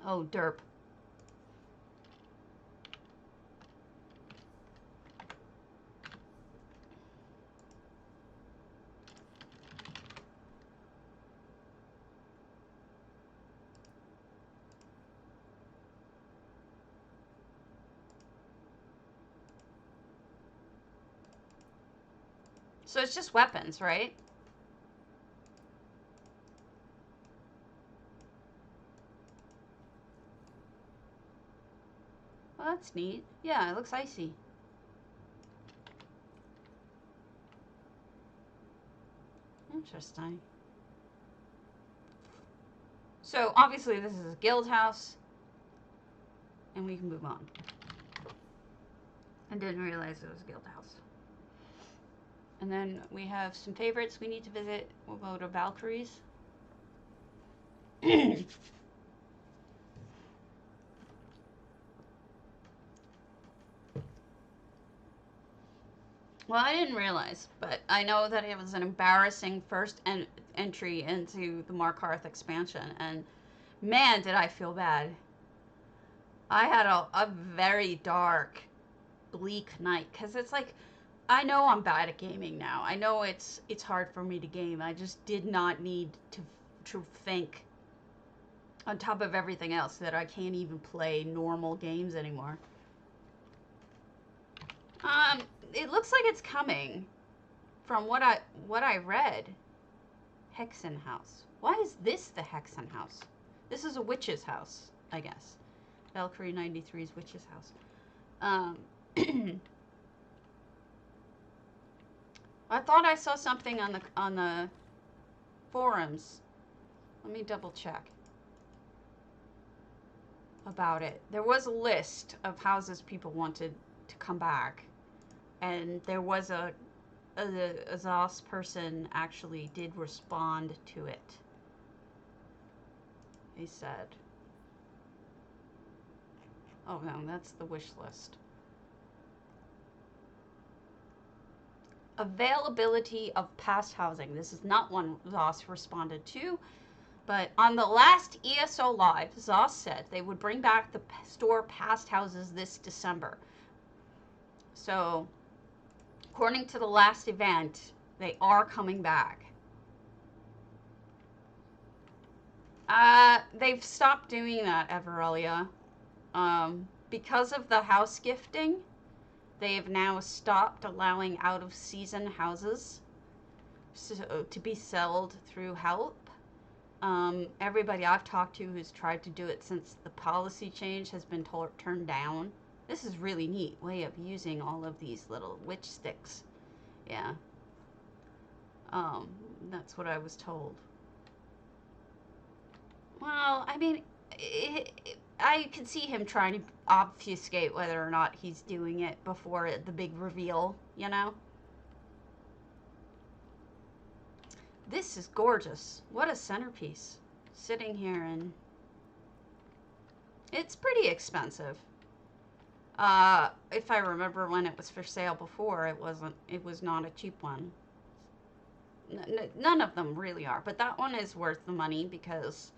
Oh, derp. So it's just weapons, right? Well, that's neat. Yeah, it looks icy. Interesting. So, obviously, this is a guild house. And we can move on. I didn't realize it was a guild house. And then we have some favorites we need to visit. We'll go to Valkyrie's. Well, I didn't realize, but I know that it was an embarrassing first entry into the Markarth expansion, and man, did I feel bad. I had a very dark, bleak night, because it's like, I know I'm bad at gaming now. I know it's hard for me to game. I just did not need to think, on top of everything else, that I can't even play normal games anymore. It looks like it's coming from what I read. Hexen House. Why is this the Hexen House? This is a witch's house, I guess. Valkyrie 93's witch's house. I thought I saw something on the forums. Let me double check about it. There was a list of houses people wanted to come back. And there was a ZOS person actually did respond to it. He said, oh no, that's the wish list. Availability of past housing. This is not one ZOS responded to, but on the last ESO Live, ZOS said they would bring back the store past houses this December. So, according to the last event, they are coming back. They've stopped doing that, Everelia. Because of the house gifting, they have now stopped allowing out-of-season houses to be sold through help. Everybody I've talked to who's tried to do it since the policy change has been turned down. This is really neat way of using all of these little witch sticks. Yeah. That's what I was told. Well, I mean, I could see him trying to obfuscate whether or not he's doing it before the big reveal, you know? This is gorgeous. What a centerpiece. Sitting here and... It's pretty expensive. If I remember when it was for sale before, it was not a cheap one. None of them really are, but that one is worth the money because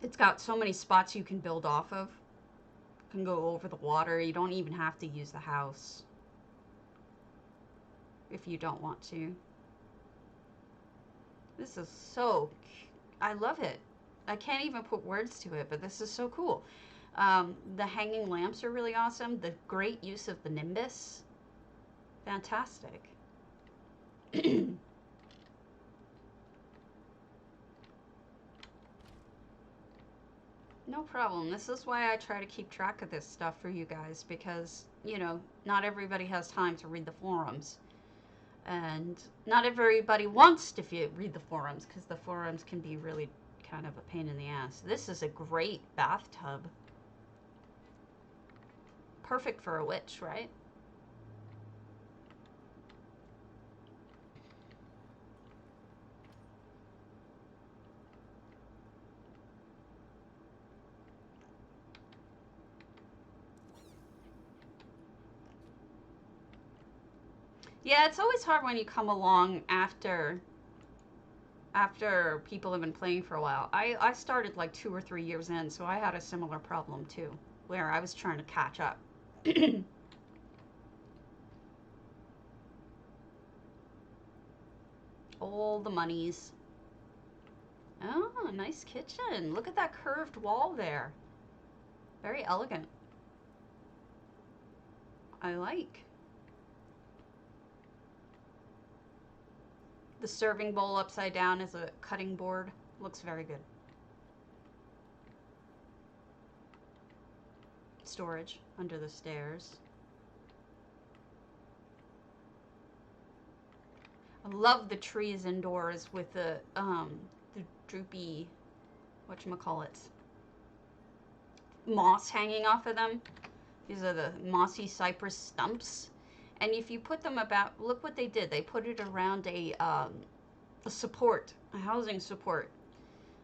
it's got so many spots you can build off of. You can go over the water. You don't even have to use the house if you don't want to. This is so... I love it. I can't even put words to it, but this is so cool. The hanging lamps are really awesome. The great use of the nimbus. Fantastic. No problem. This is why I try to keep track of this stuff for you guys, because, you know, not everybody has time to read the forums. And not everybody wants to read the forums, because the forums can be really kind of a pain in the ass. This is a great bathtub. Perfect for a witch, right? Yeah, it's always hard when you come along after people have been playing for a while. I started like 2 or 3 years in, so I had a similar problem too, where I was trying to catch up. All the monies. Oh, nice kitchen. Look at that curved wall there. Very elegant. I like. The serving bowl upside down is a cutting board. Looks very good. Storage under the stairs. I love the trees indoors with the droopy, whatchamacallit, moss hanging off of them. These are the mossy cypress stumps. And if you put them about, look what they did. They put it around a support, a housing support.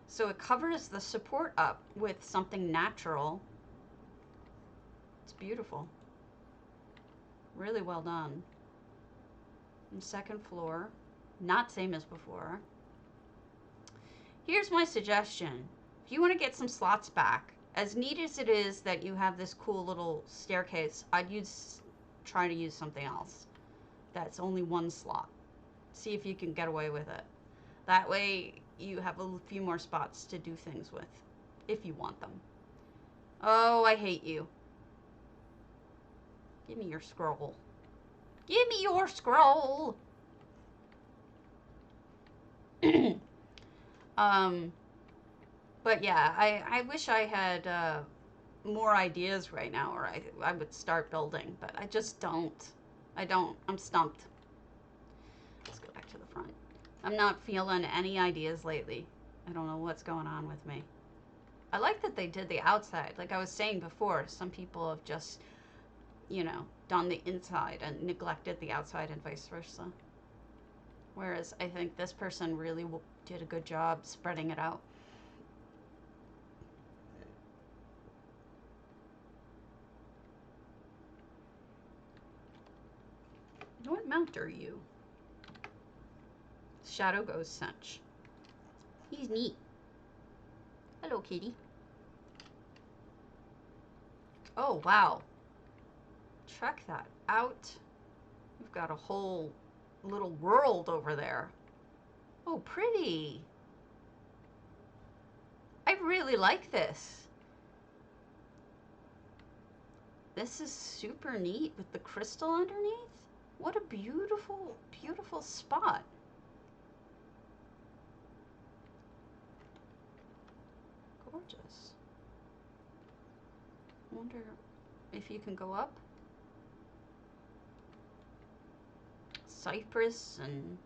So it covers the support up with something natural. It's beautiful. Really well done. And second floor, not same as before. Here's my suggestion. If you want to get some slots back, as neat as it is that you have this cool little staircase, I'd try to use something else that's only one slot. See if you can get away with it. That way you have a few more spots to do things with, if you want them. Oh, I hate you. Give me your scroll. Give me your scroll! But yeah, I wish I had more ideas right now, or I would start building, but I just don't. I'm stumped. Let's go back to the front. I'm not feeling any ideas lately. I don't know what's going on with me. I like that they did the outside. Like I was saying before, some people have just, you know, done the inside and neglected the outside and vice versa. Whereas I think this person really did a good job spreading it out. What mount are you? Shadow Ghost Cinch. He's neat. Hello, kitty. Oh, wow. Check that out. We've got a whole little world over there. Oh, pretty. I really like this. This is super neat with the crystal underneath. What a beautiful, beautiful spot. Gorgeous. Wonder if you can go up. Cypress and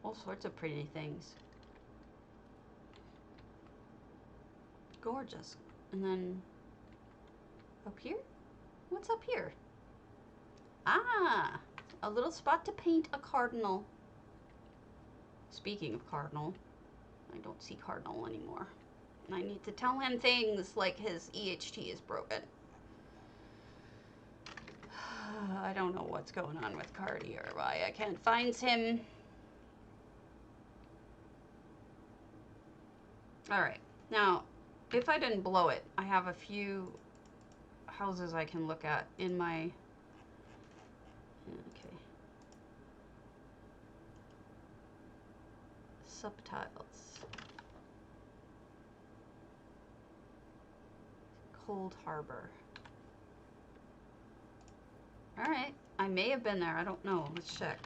all sorts of pretty things. Gorgeous. And then up here? What's up here? Ah, a little spot to paint a cardinal. Speaking of cardinal, I don't see cardinal anymore. I need to tell him things like his EHT is broken. I don't know what's going on with Cardi or why I can't find him. Alright, now, if I didn't blow it, I have a few houses I can look at in my... Okay. Subtiles. Cold Harbor. Alright. I may have been there. I don't know. Let's check.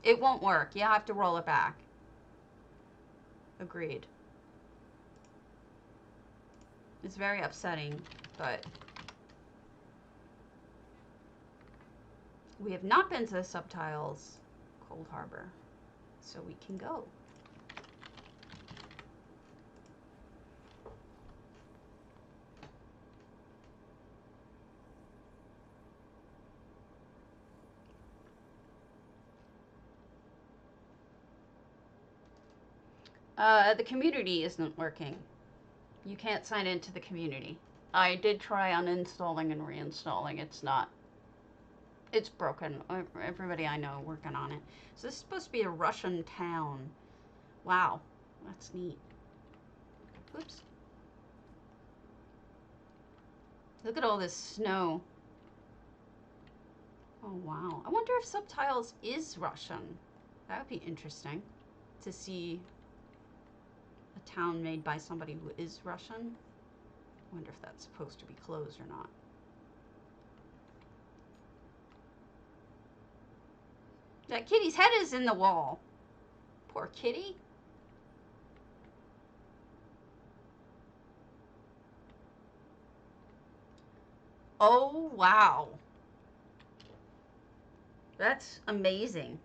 It won't work. You have to roll it back. Agreed. It's very upsetting, but we have not been to the Subtiles Cold Harbor, so we can go. The community isn't working. You can't sign into the community. I did try uninstalling and reinstalling. It's not. It's broken. Everybody I know working on it. So this is supposed to be a Russian town. Wow. That's neat. Oops. Look at all this snow. Oh, wow. I wonder if Subtiles is Russian. That would be interesting to see a town made by somebody who is Russian. I wonder if that's supposed to be closed or not. That kitty's head is in the wall. Poor kitty. Oh, wow. That's amazing.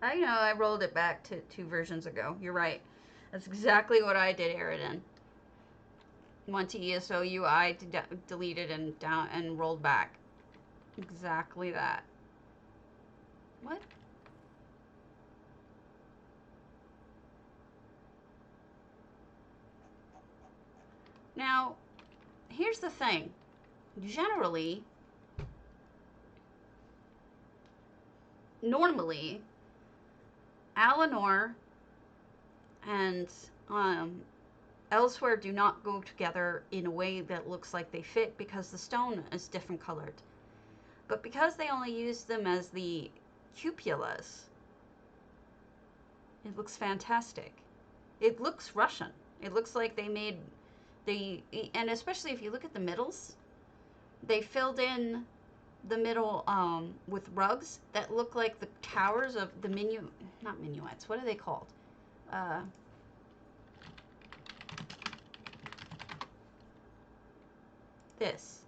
I know I rolled it back to 2 versions ago. You're right. That's exactly what I did, Eridan. Went to ESO UI, deleted and down and rolled back. Exactly that. What? Now, here's the thing. Generally, normally, Eleanor and Elsewhere do not go together in a way that looks like they fit because the stone is different colored. But because they only use them as the cupulas, it looks fantastic. It looks Russian. It looks like they made and especially if you look at the middles, they filled in the middle with rugs that look like the towers of the not minuets. What are they called? This.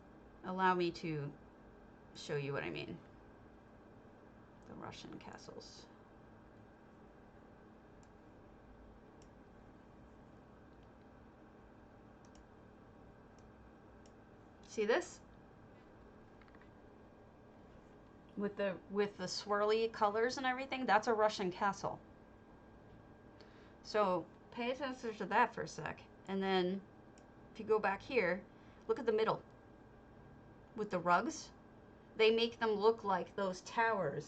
Allow me to show you what I mean. The Russian castles. See this? With the swirly colors and everything, that's a Russian castle. So pay attention to that for a sec. And then if you go back here, look at the middle. With the rugs, they make them look like those towers.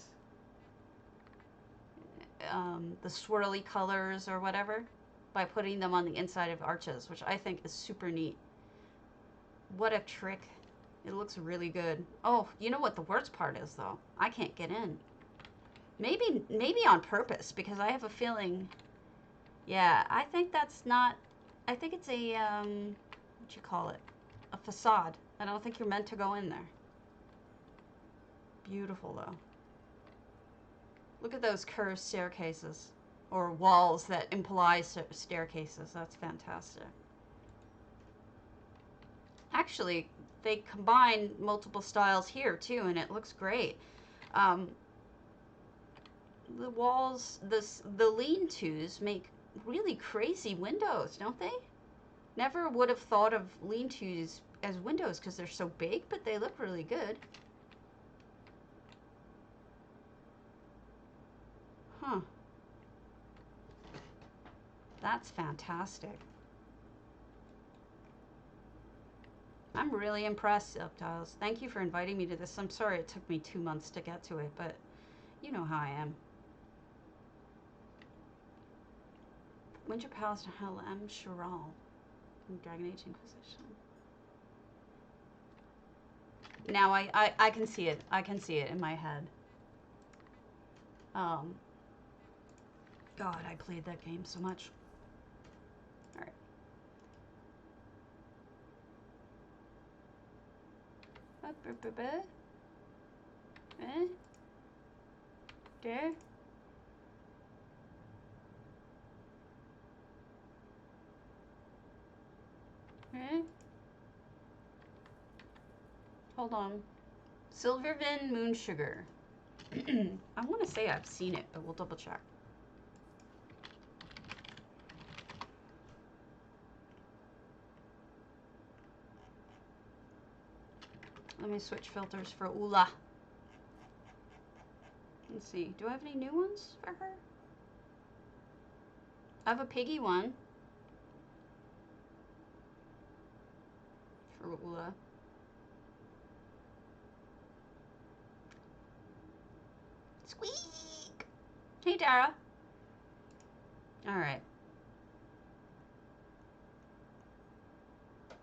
The swirly colors or whatever, by putting them on the inside of arches, which I think is super neat. What a trick. It looks really good. Oh, you know what the worst part is, though? I can't get in. Maybe on purpose, because I have a feeling... Yeah, I think that's not... I think it's a, what you call it? A facade. I don't think you're meant to go in there. Beautiful, though. Look at those curved staircases. Or walls that imply staircases. That's fantastic. Actually, they combine multiple styles here, too, and it looks great. The walls, the lean-tos make really crazy windows, don't they? Never would have thought of lean-tos as windows because they're so big, but they look really good. Huh. That's fantastic. I'm really impressed, Subtiles. Thank you for inviting me to this. I'm sorry it took me 2 months to get to it, but you know how I am. Winter Palace to Hell M. Chiral. Dragon Age Inquisition. Now I can see it. I can see it in my head. God, I played that game so much. Alright. There. Hold on. Silvervin Moon Sugar. I want to say I've seen it, but we'll double check. Let me switch filters for Ula. Let's see. Do I have any new ones for her? I have a piggy one for Ula. Squeak! Hey, Dara. All right.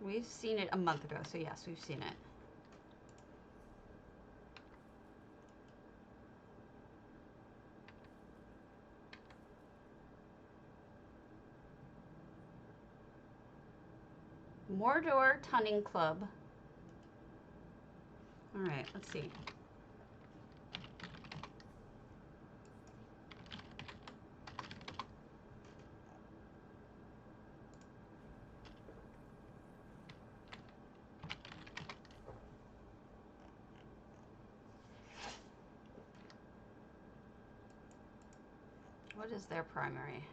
We've seen it a month ago, so yes, we've seen it. Mordor Tunning Club. All right, let's see. What is their primary?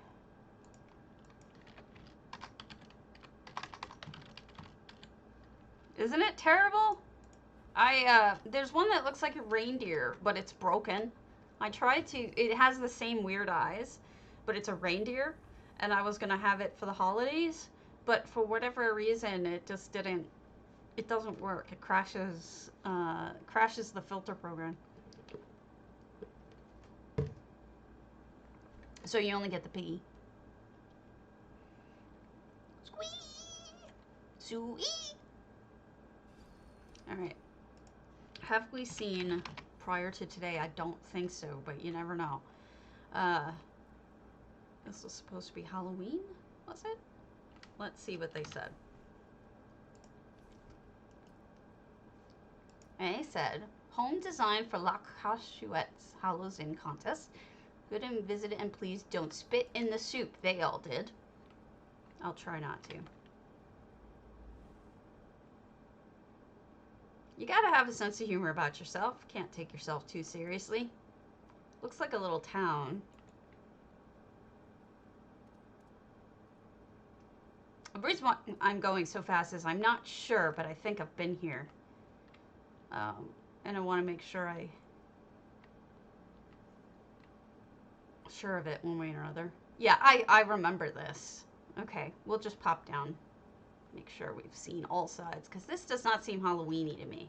Isn't it terrible? There's one that looks like a reindeer, but it's broken. I tried to, it has the same weird eyes, but it's a reindeer, and I was gonna have it for the holidays, but for whatever reason, it just didn't, it doesn't work. It crashes the filter program. So you only get the piggy. Squee! Sweet! Alright. Have we seen prior to today? I don't think so, but you never know. This was supposed to be Halloween, was it? Let's see what they said. They said, home design for La Cachuette's Halloween contest. Good and visit it, and please don't spit in the soup. They all did. I'll try not to. You gotta have a sense of humor about yourself. Can't take yourself too seriously. Looks like a little town. The reason why I'm going so fast is I'm not sure, but I think I've been here. And I want to make sure sure of it one way or another. Yeah, I remember this. Okay, we'll just pop down. Make sure we've seen all sides, because this does not seem Halloween-y to me.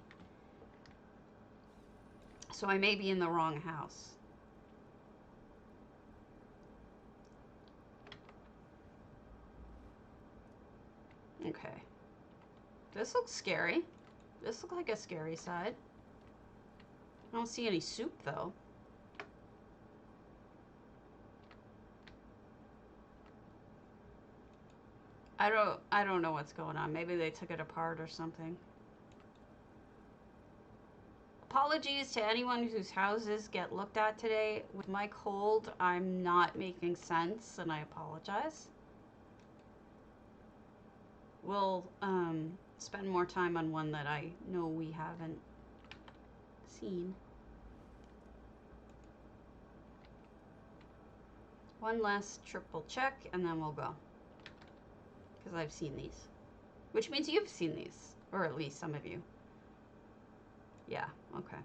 So I may be in the wrong house. Okay. This looks scary. This looks like a scary side. I don't see any soup, though. I don't know what's going on. Maybe they took it apart or something. Apologies to anyone whose houses get looked at today. With my cold, I'm not making sense, and I apologize. We'll spend more time on one that I know we haven't seen. One last triple check, and then we'll go. Because I've seen these. Which means you've seen these. Or at least some of you. Yeah, okay.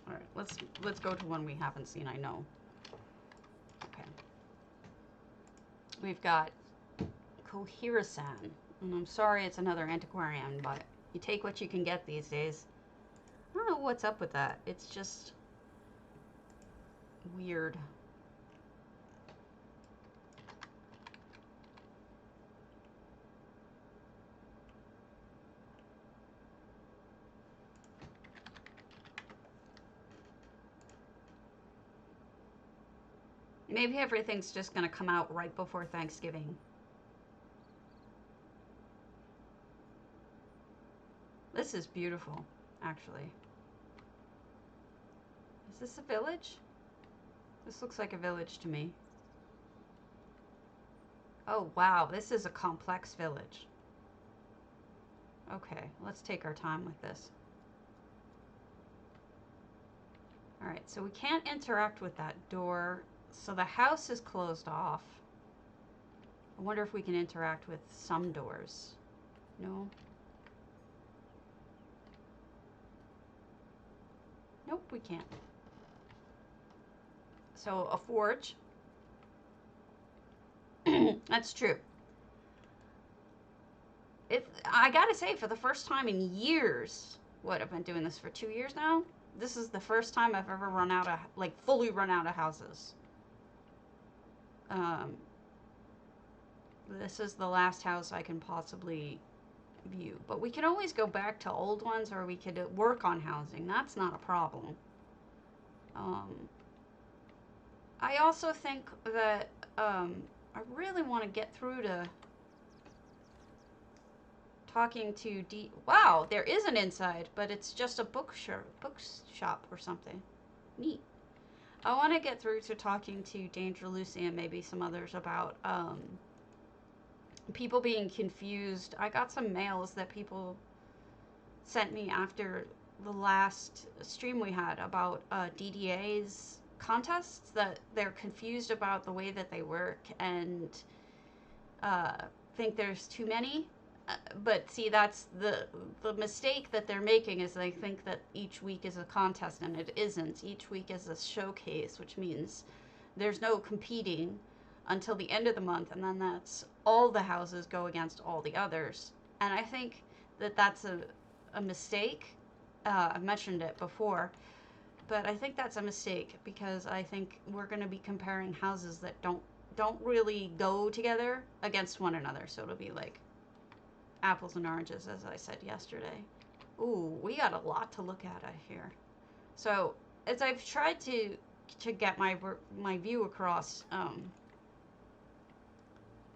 Alright, let's go to one we haven't seen, I know. Okay. We've got Kohirasan. And I'm sorry it's another antiquarian, but you take what you can get these days. I don't know what's up with that. It's just weird. Maybe everything's just gonna come out right before Thanksgiving. This is beautiful, actually. Is this a village? This looks like a village to me. Oh, wow. This is a complex village. Okay, let's take our time with this. All right, so we can't interact with that door. So the house is closed off. I wonder if we can interact with some doors. No. Nope, we can't. So a forge. That's true. I gotta say, for the first time in years, what, I've been doing this for 2 years now? This is the first time I've ever run out of, like, fully run out of houses. This is the last house I can possibly view. But we can always go back to old ones, or we could work on housing. That's not a problem. I also think that I really want to get through to talking to Wow, there is an inside, but it's just a bookshop or something. Neat. I want to get through to talking to Danger Lucy and maybe some others about people being confused. I got some mails that people sent me after the last stream we had about DDA's contests, that they're confused about the way that they work and think there's too many. But see, that's the mistake that they're making, is they think that each week is a contest, and it isn't. Each week is a showcase, which means there's no competing until the end of the month, and then that's all the houses go against all the others. And I think that that's a mistake. I've mentioned it before, but I think that's a mistake, because I think we're going to be comparing houses that don't really go together against one another. So it'll be like apples and oranges, as I said yesterday. Ooh, we got a lot to look at here. So as I've tried to get my view across,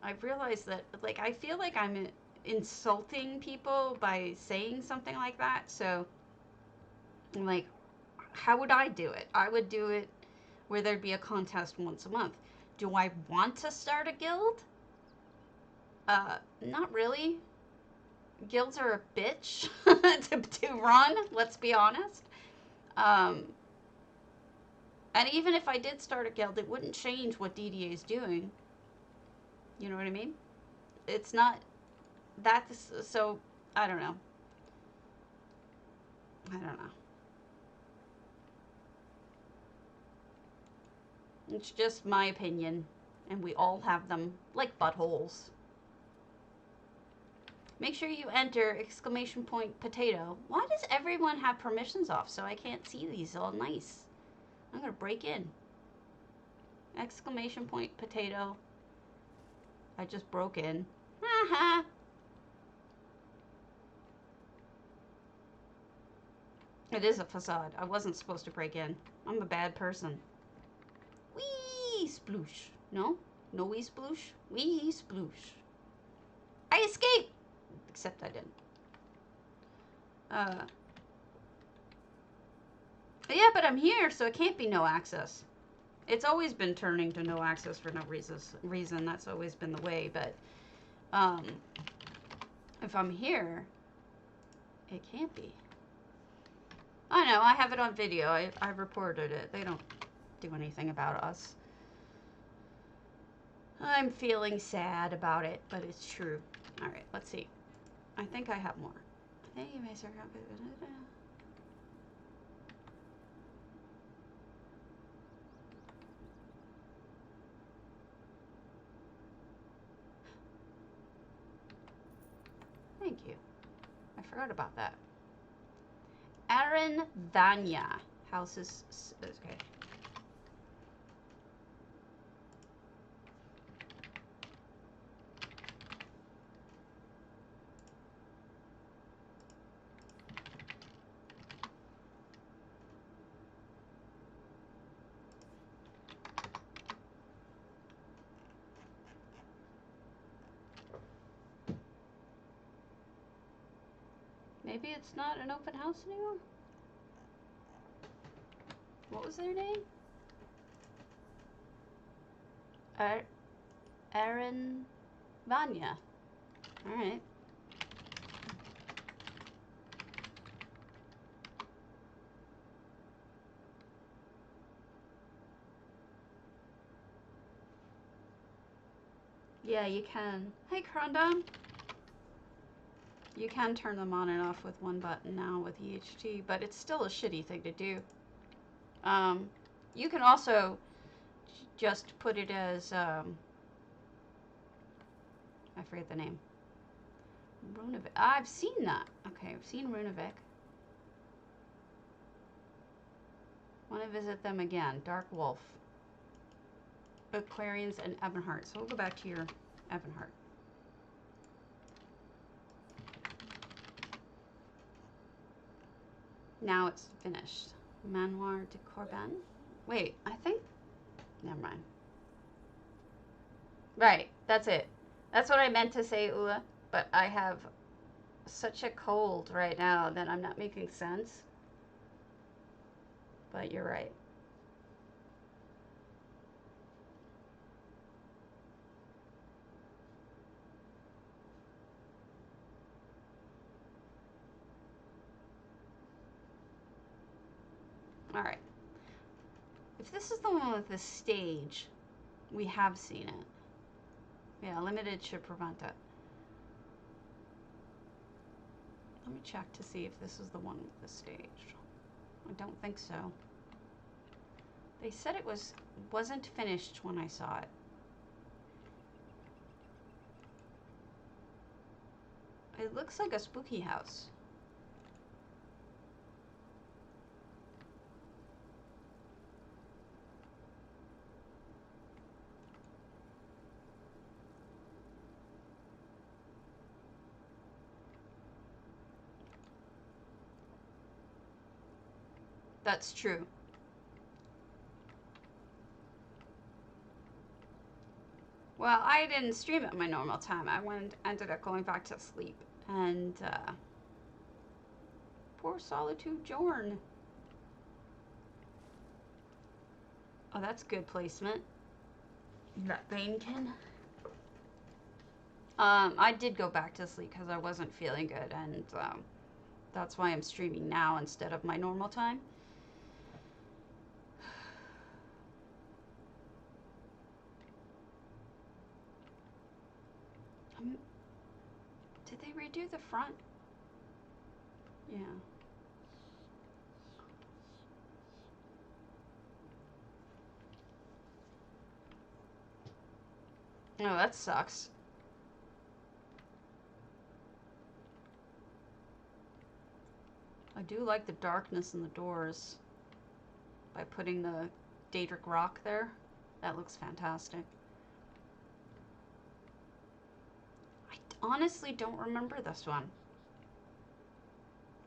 I've realized that, like, I feel like I'm insulting people by saying something like that. So, like, how would I do it? I would do it where there'd be a contest once a month. Do I want to start a guild? Not really. Guilds are a bitch to run, let's be honest. And even if I did start a guild, it wouldn't change what DDA is doing. You know what I mean? It's not that, so I don't know. It's just my opinion, and we all have them, like buttholes. Make sure you enter !potato. Why does everyone have permissions off so I can't see these all nice? I'm gonna break in. !potato. I just broke in. Haha. It is a facade. I wasn't supposed to break in. I'm a bad person. Wee sploosh. No? No wee sploosh? Wee sploosh. I escaped! Except I didn't. Yeah, but I'm here, so it can't be no access. It's always been turning to no access for no reason. That's always been the way, but if I'm here, it can't be. I know, I have it on video. I reported it. They don't do anything about us. I'm feeling sad about it, but it's true. All right, let's see. I think I have more. I think you may start out. Thank you. I forgot about that. Aaron Vanya. House is okay. Maybe it's not an open house anymore? What was their name? Aaron Vanya. Alright. Yeah, you can. Hey, Crondon. You can turn them on and off with one button now with EHT, but it's still a shitty thing to do. You can also just put it as, I forget the name. Runavik. I've seen that. Okay, I've seen Runavik. Want to visit them again. Dark Wolf. Aquarians and Ebonheart. So we'll go back to your Ebonheart. Now it's finished. Manoir de Corbin. Wait, I think... Never mind. Right, that's it. That's what I meant to say, Ula. But I have such a cold right now that I'm not making sense. But you're right. Alright. If this is the one with the stage, we have seen it. Yeah, limited should prevent it. Let me check to see if this is the one with the stage. I don't think so. They said it wasn't finished when I saw it. It looks like a spooky house. That's true. Well, I didn't stream at my normal time. I ended up going back to sleep. And, poor Solitude Jorn. Oh, that's good placement. That Banekin. I did go back to sleep because I wasn't feeling good. And, that's why I'm streaming now instead of my normal time. Did they redo the front? Yeah. Oh, that sucks. I do like the darkness in the doors by putting the Daedric rock there. That looks fantastic. I honestly don't remember this one.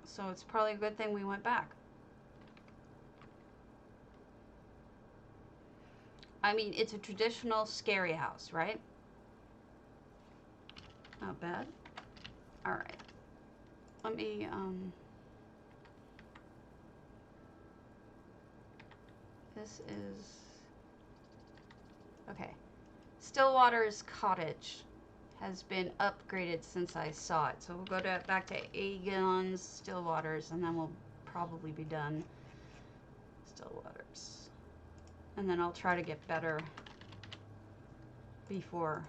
So it's probably a good thing we went back. I mean, it's a traditional scary house, right? Not bad. Alright. Let me, this is... Okay. Stillwater's cottage has been upgraded since I saw it. So we'll go back to Aegon's Stillwater's, and then we'll probably be done. Stillwater's. And then I'll try to get better before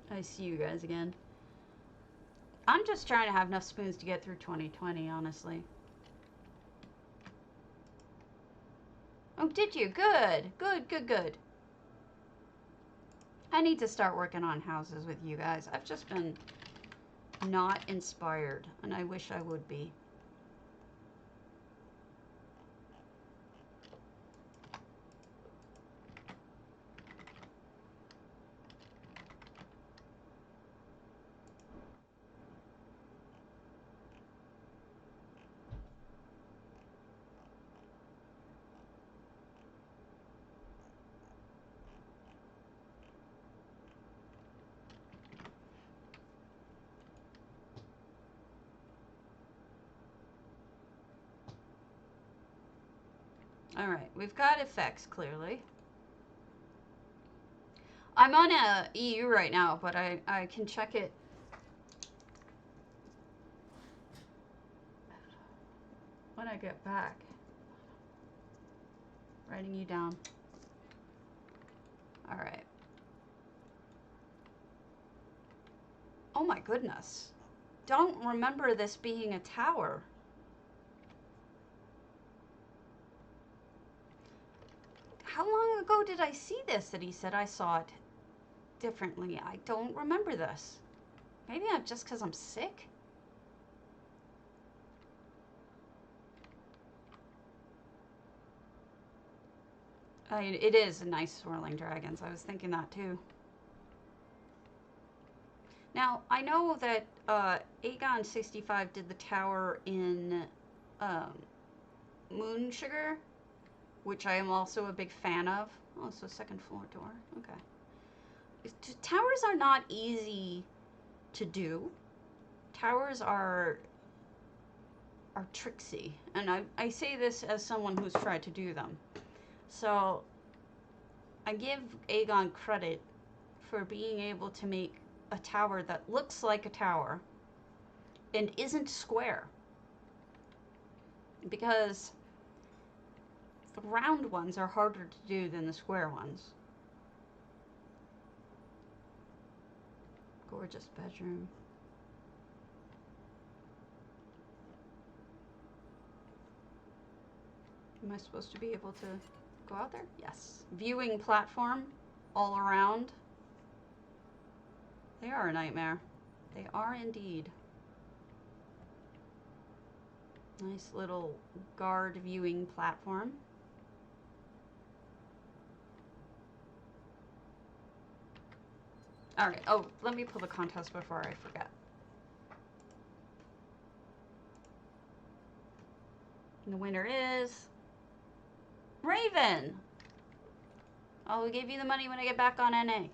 I see you guys again. I'm just trying to have enough spoons to get through 2020, honestly. Oh, did you? Good. Good, good, good. I need to start working on houses with you guys. I've just been not inspired, and I wish I would be. All right, we've got effects clearly. I'm on a EU right now, but I can check it. When I get back. Writing you down. All right. Oh my goodness. Don't remember this being a tower. How long ago did I see this that he said I saw it differently? I don't remember this. Maybe just because I'm sick? It is a nice swirling dragons. I was thinking that too. Now, I know that Aegon 65 did the tower in Moon Sugar, which I am also a big fan of. Oh, so second floor door. Okay. Towers are not easy to do. Towers are tricksy. And I say this as someone who's tried to do them. So I give Aegon credit for being able to make a tower that looks like a tower and isn't square. Because the round ones are harder to do than the square ones. Gorgeous bedroom. Am I supposed to be able to go out there? Yes. Viewing platform all around. They are a nightmare. They are indeed. Nice little guard viewing platform. All right. Oh, let me pull the contest before I forget. And the winner is Raven. I'll give you the money when I get back on NA.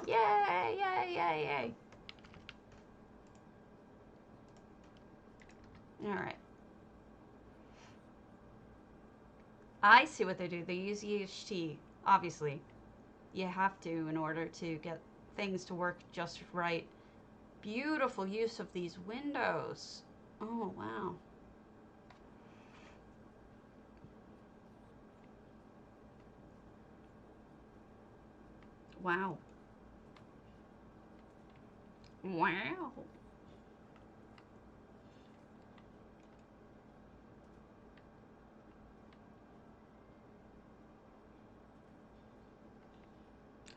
Yay, yay, yay, yay. All right. I see what they do. They use EHT, obviously. You have to in order to get things to work just right. Beautiful use of these windows. Oh, wow. Wow. Wow.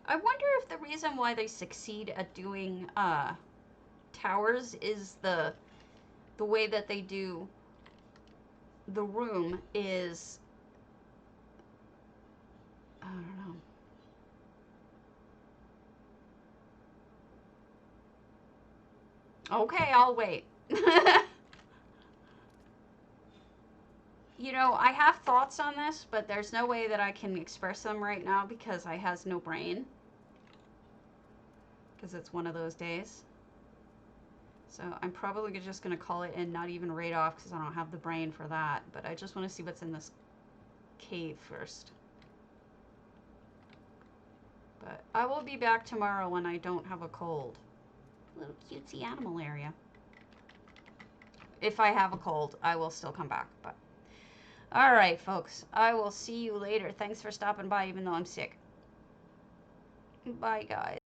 I wonder if the reason why they succeed at doing towers is the way that they do the room is, I don't know. Okay, I'll wait. You know, I have thoughts on this, but there's no way that I can express them right now because I has no brain. Because it's one of those days. So I'm probably just going to call it and not even raid off because I don't have the brain for that. But I just want to see what's in this cave first. But I will be back tomorrow when I don't have a cold. Little cutesy animal area. If I have a cold, I will still come back. But all right, folks. I will see you later. Thanks for stopping by even though I'm sick. Bye, guys.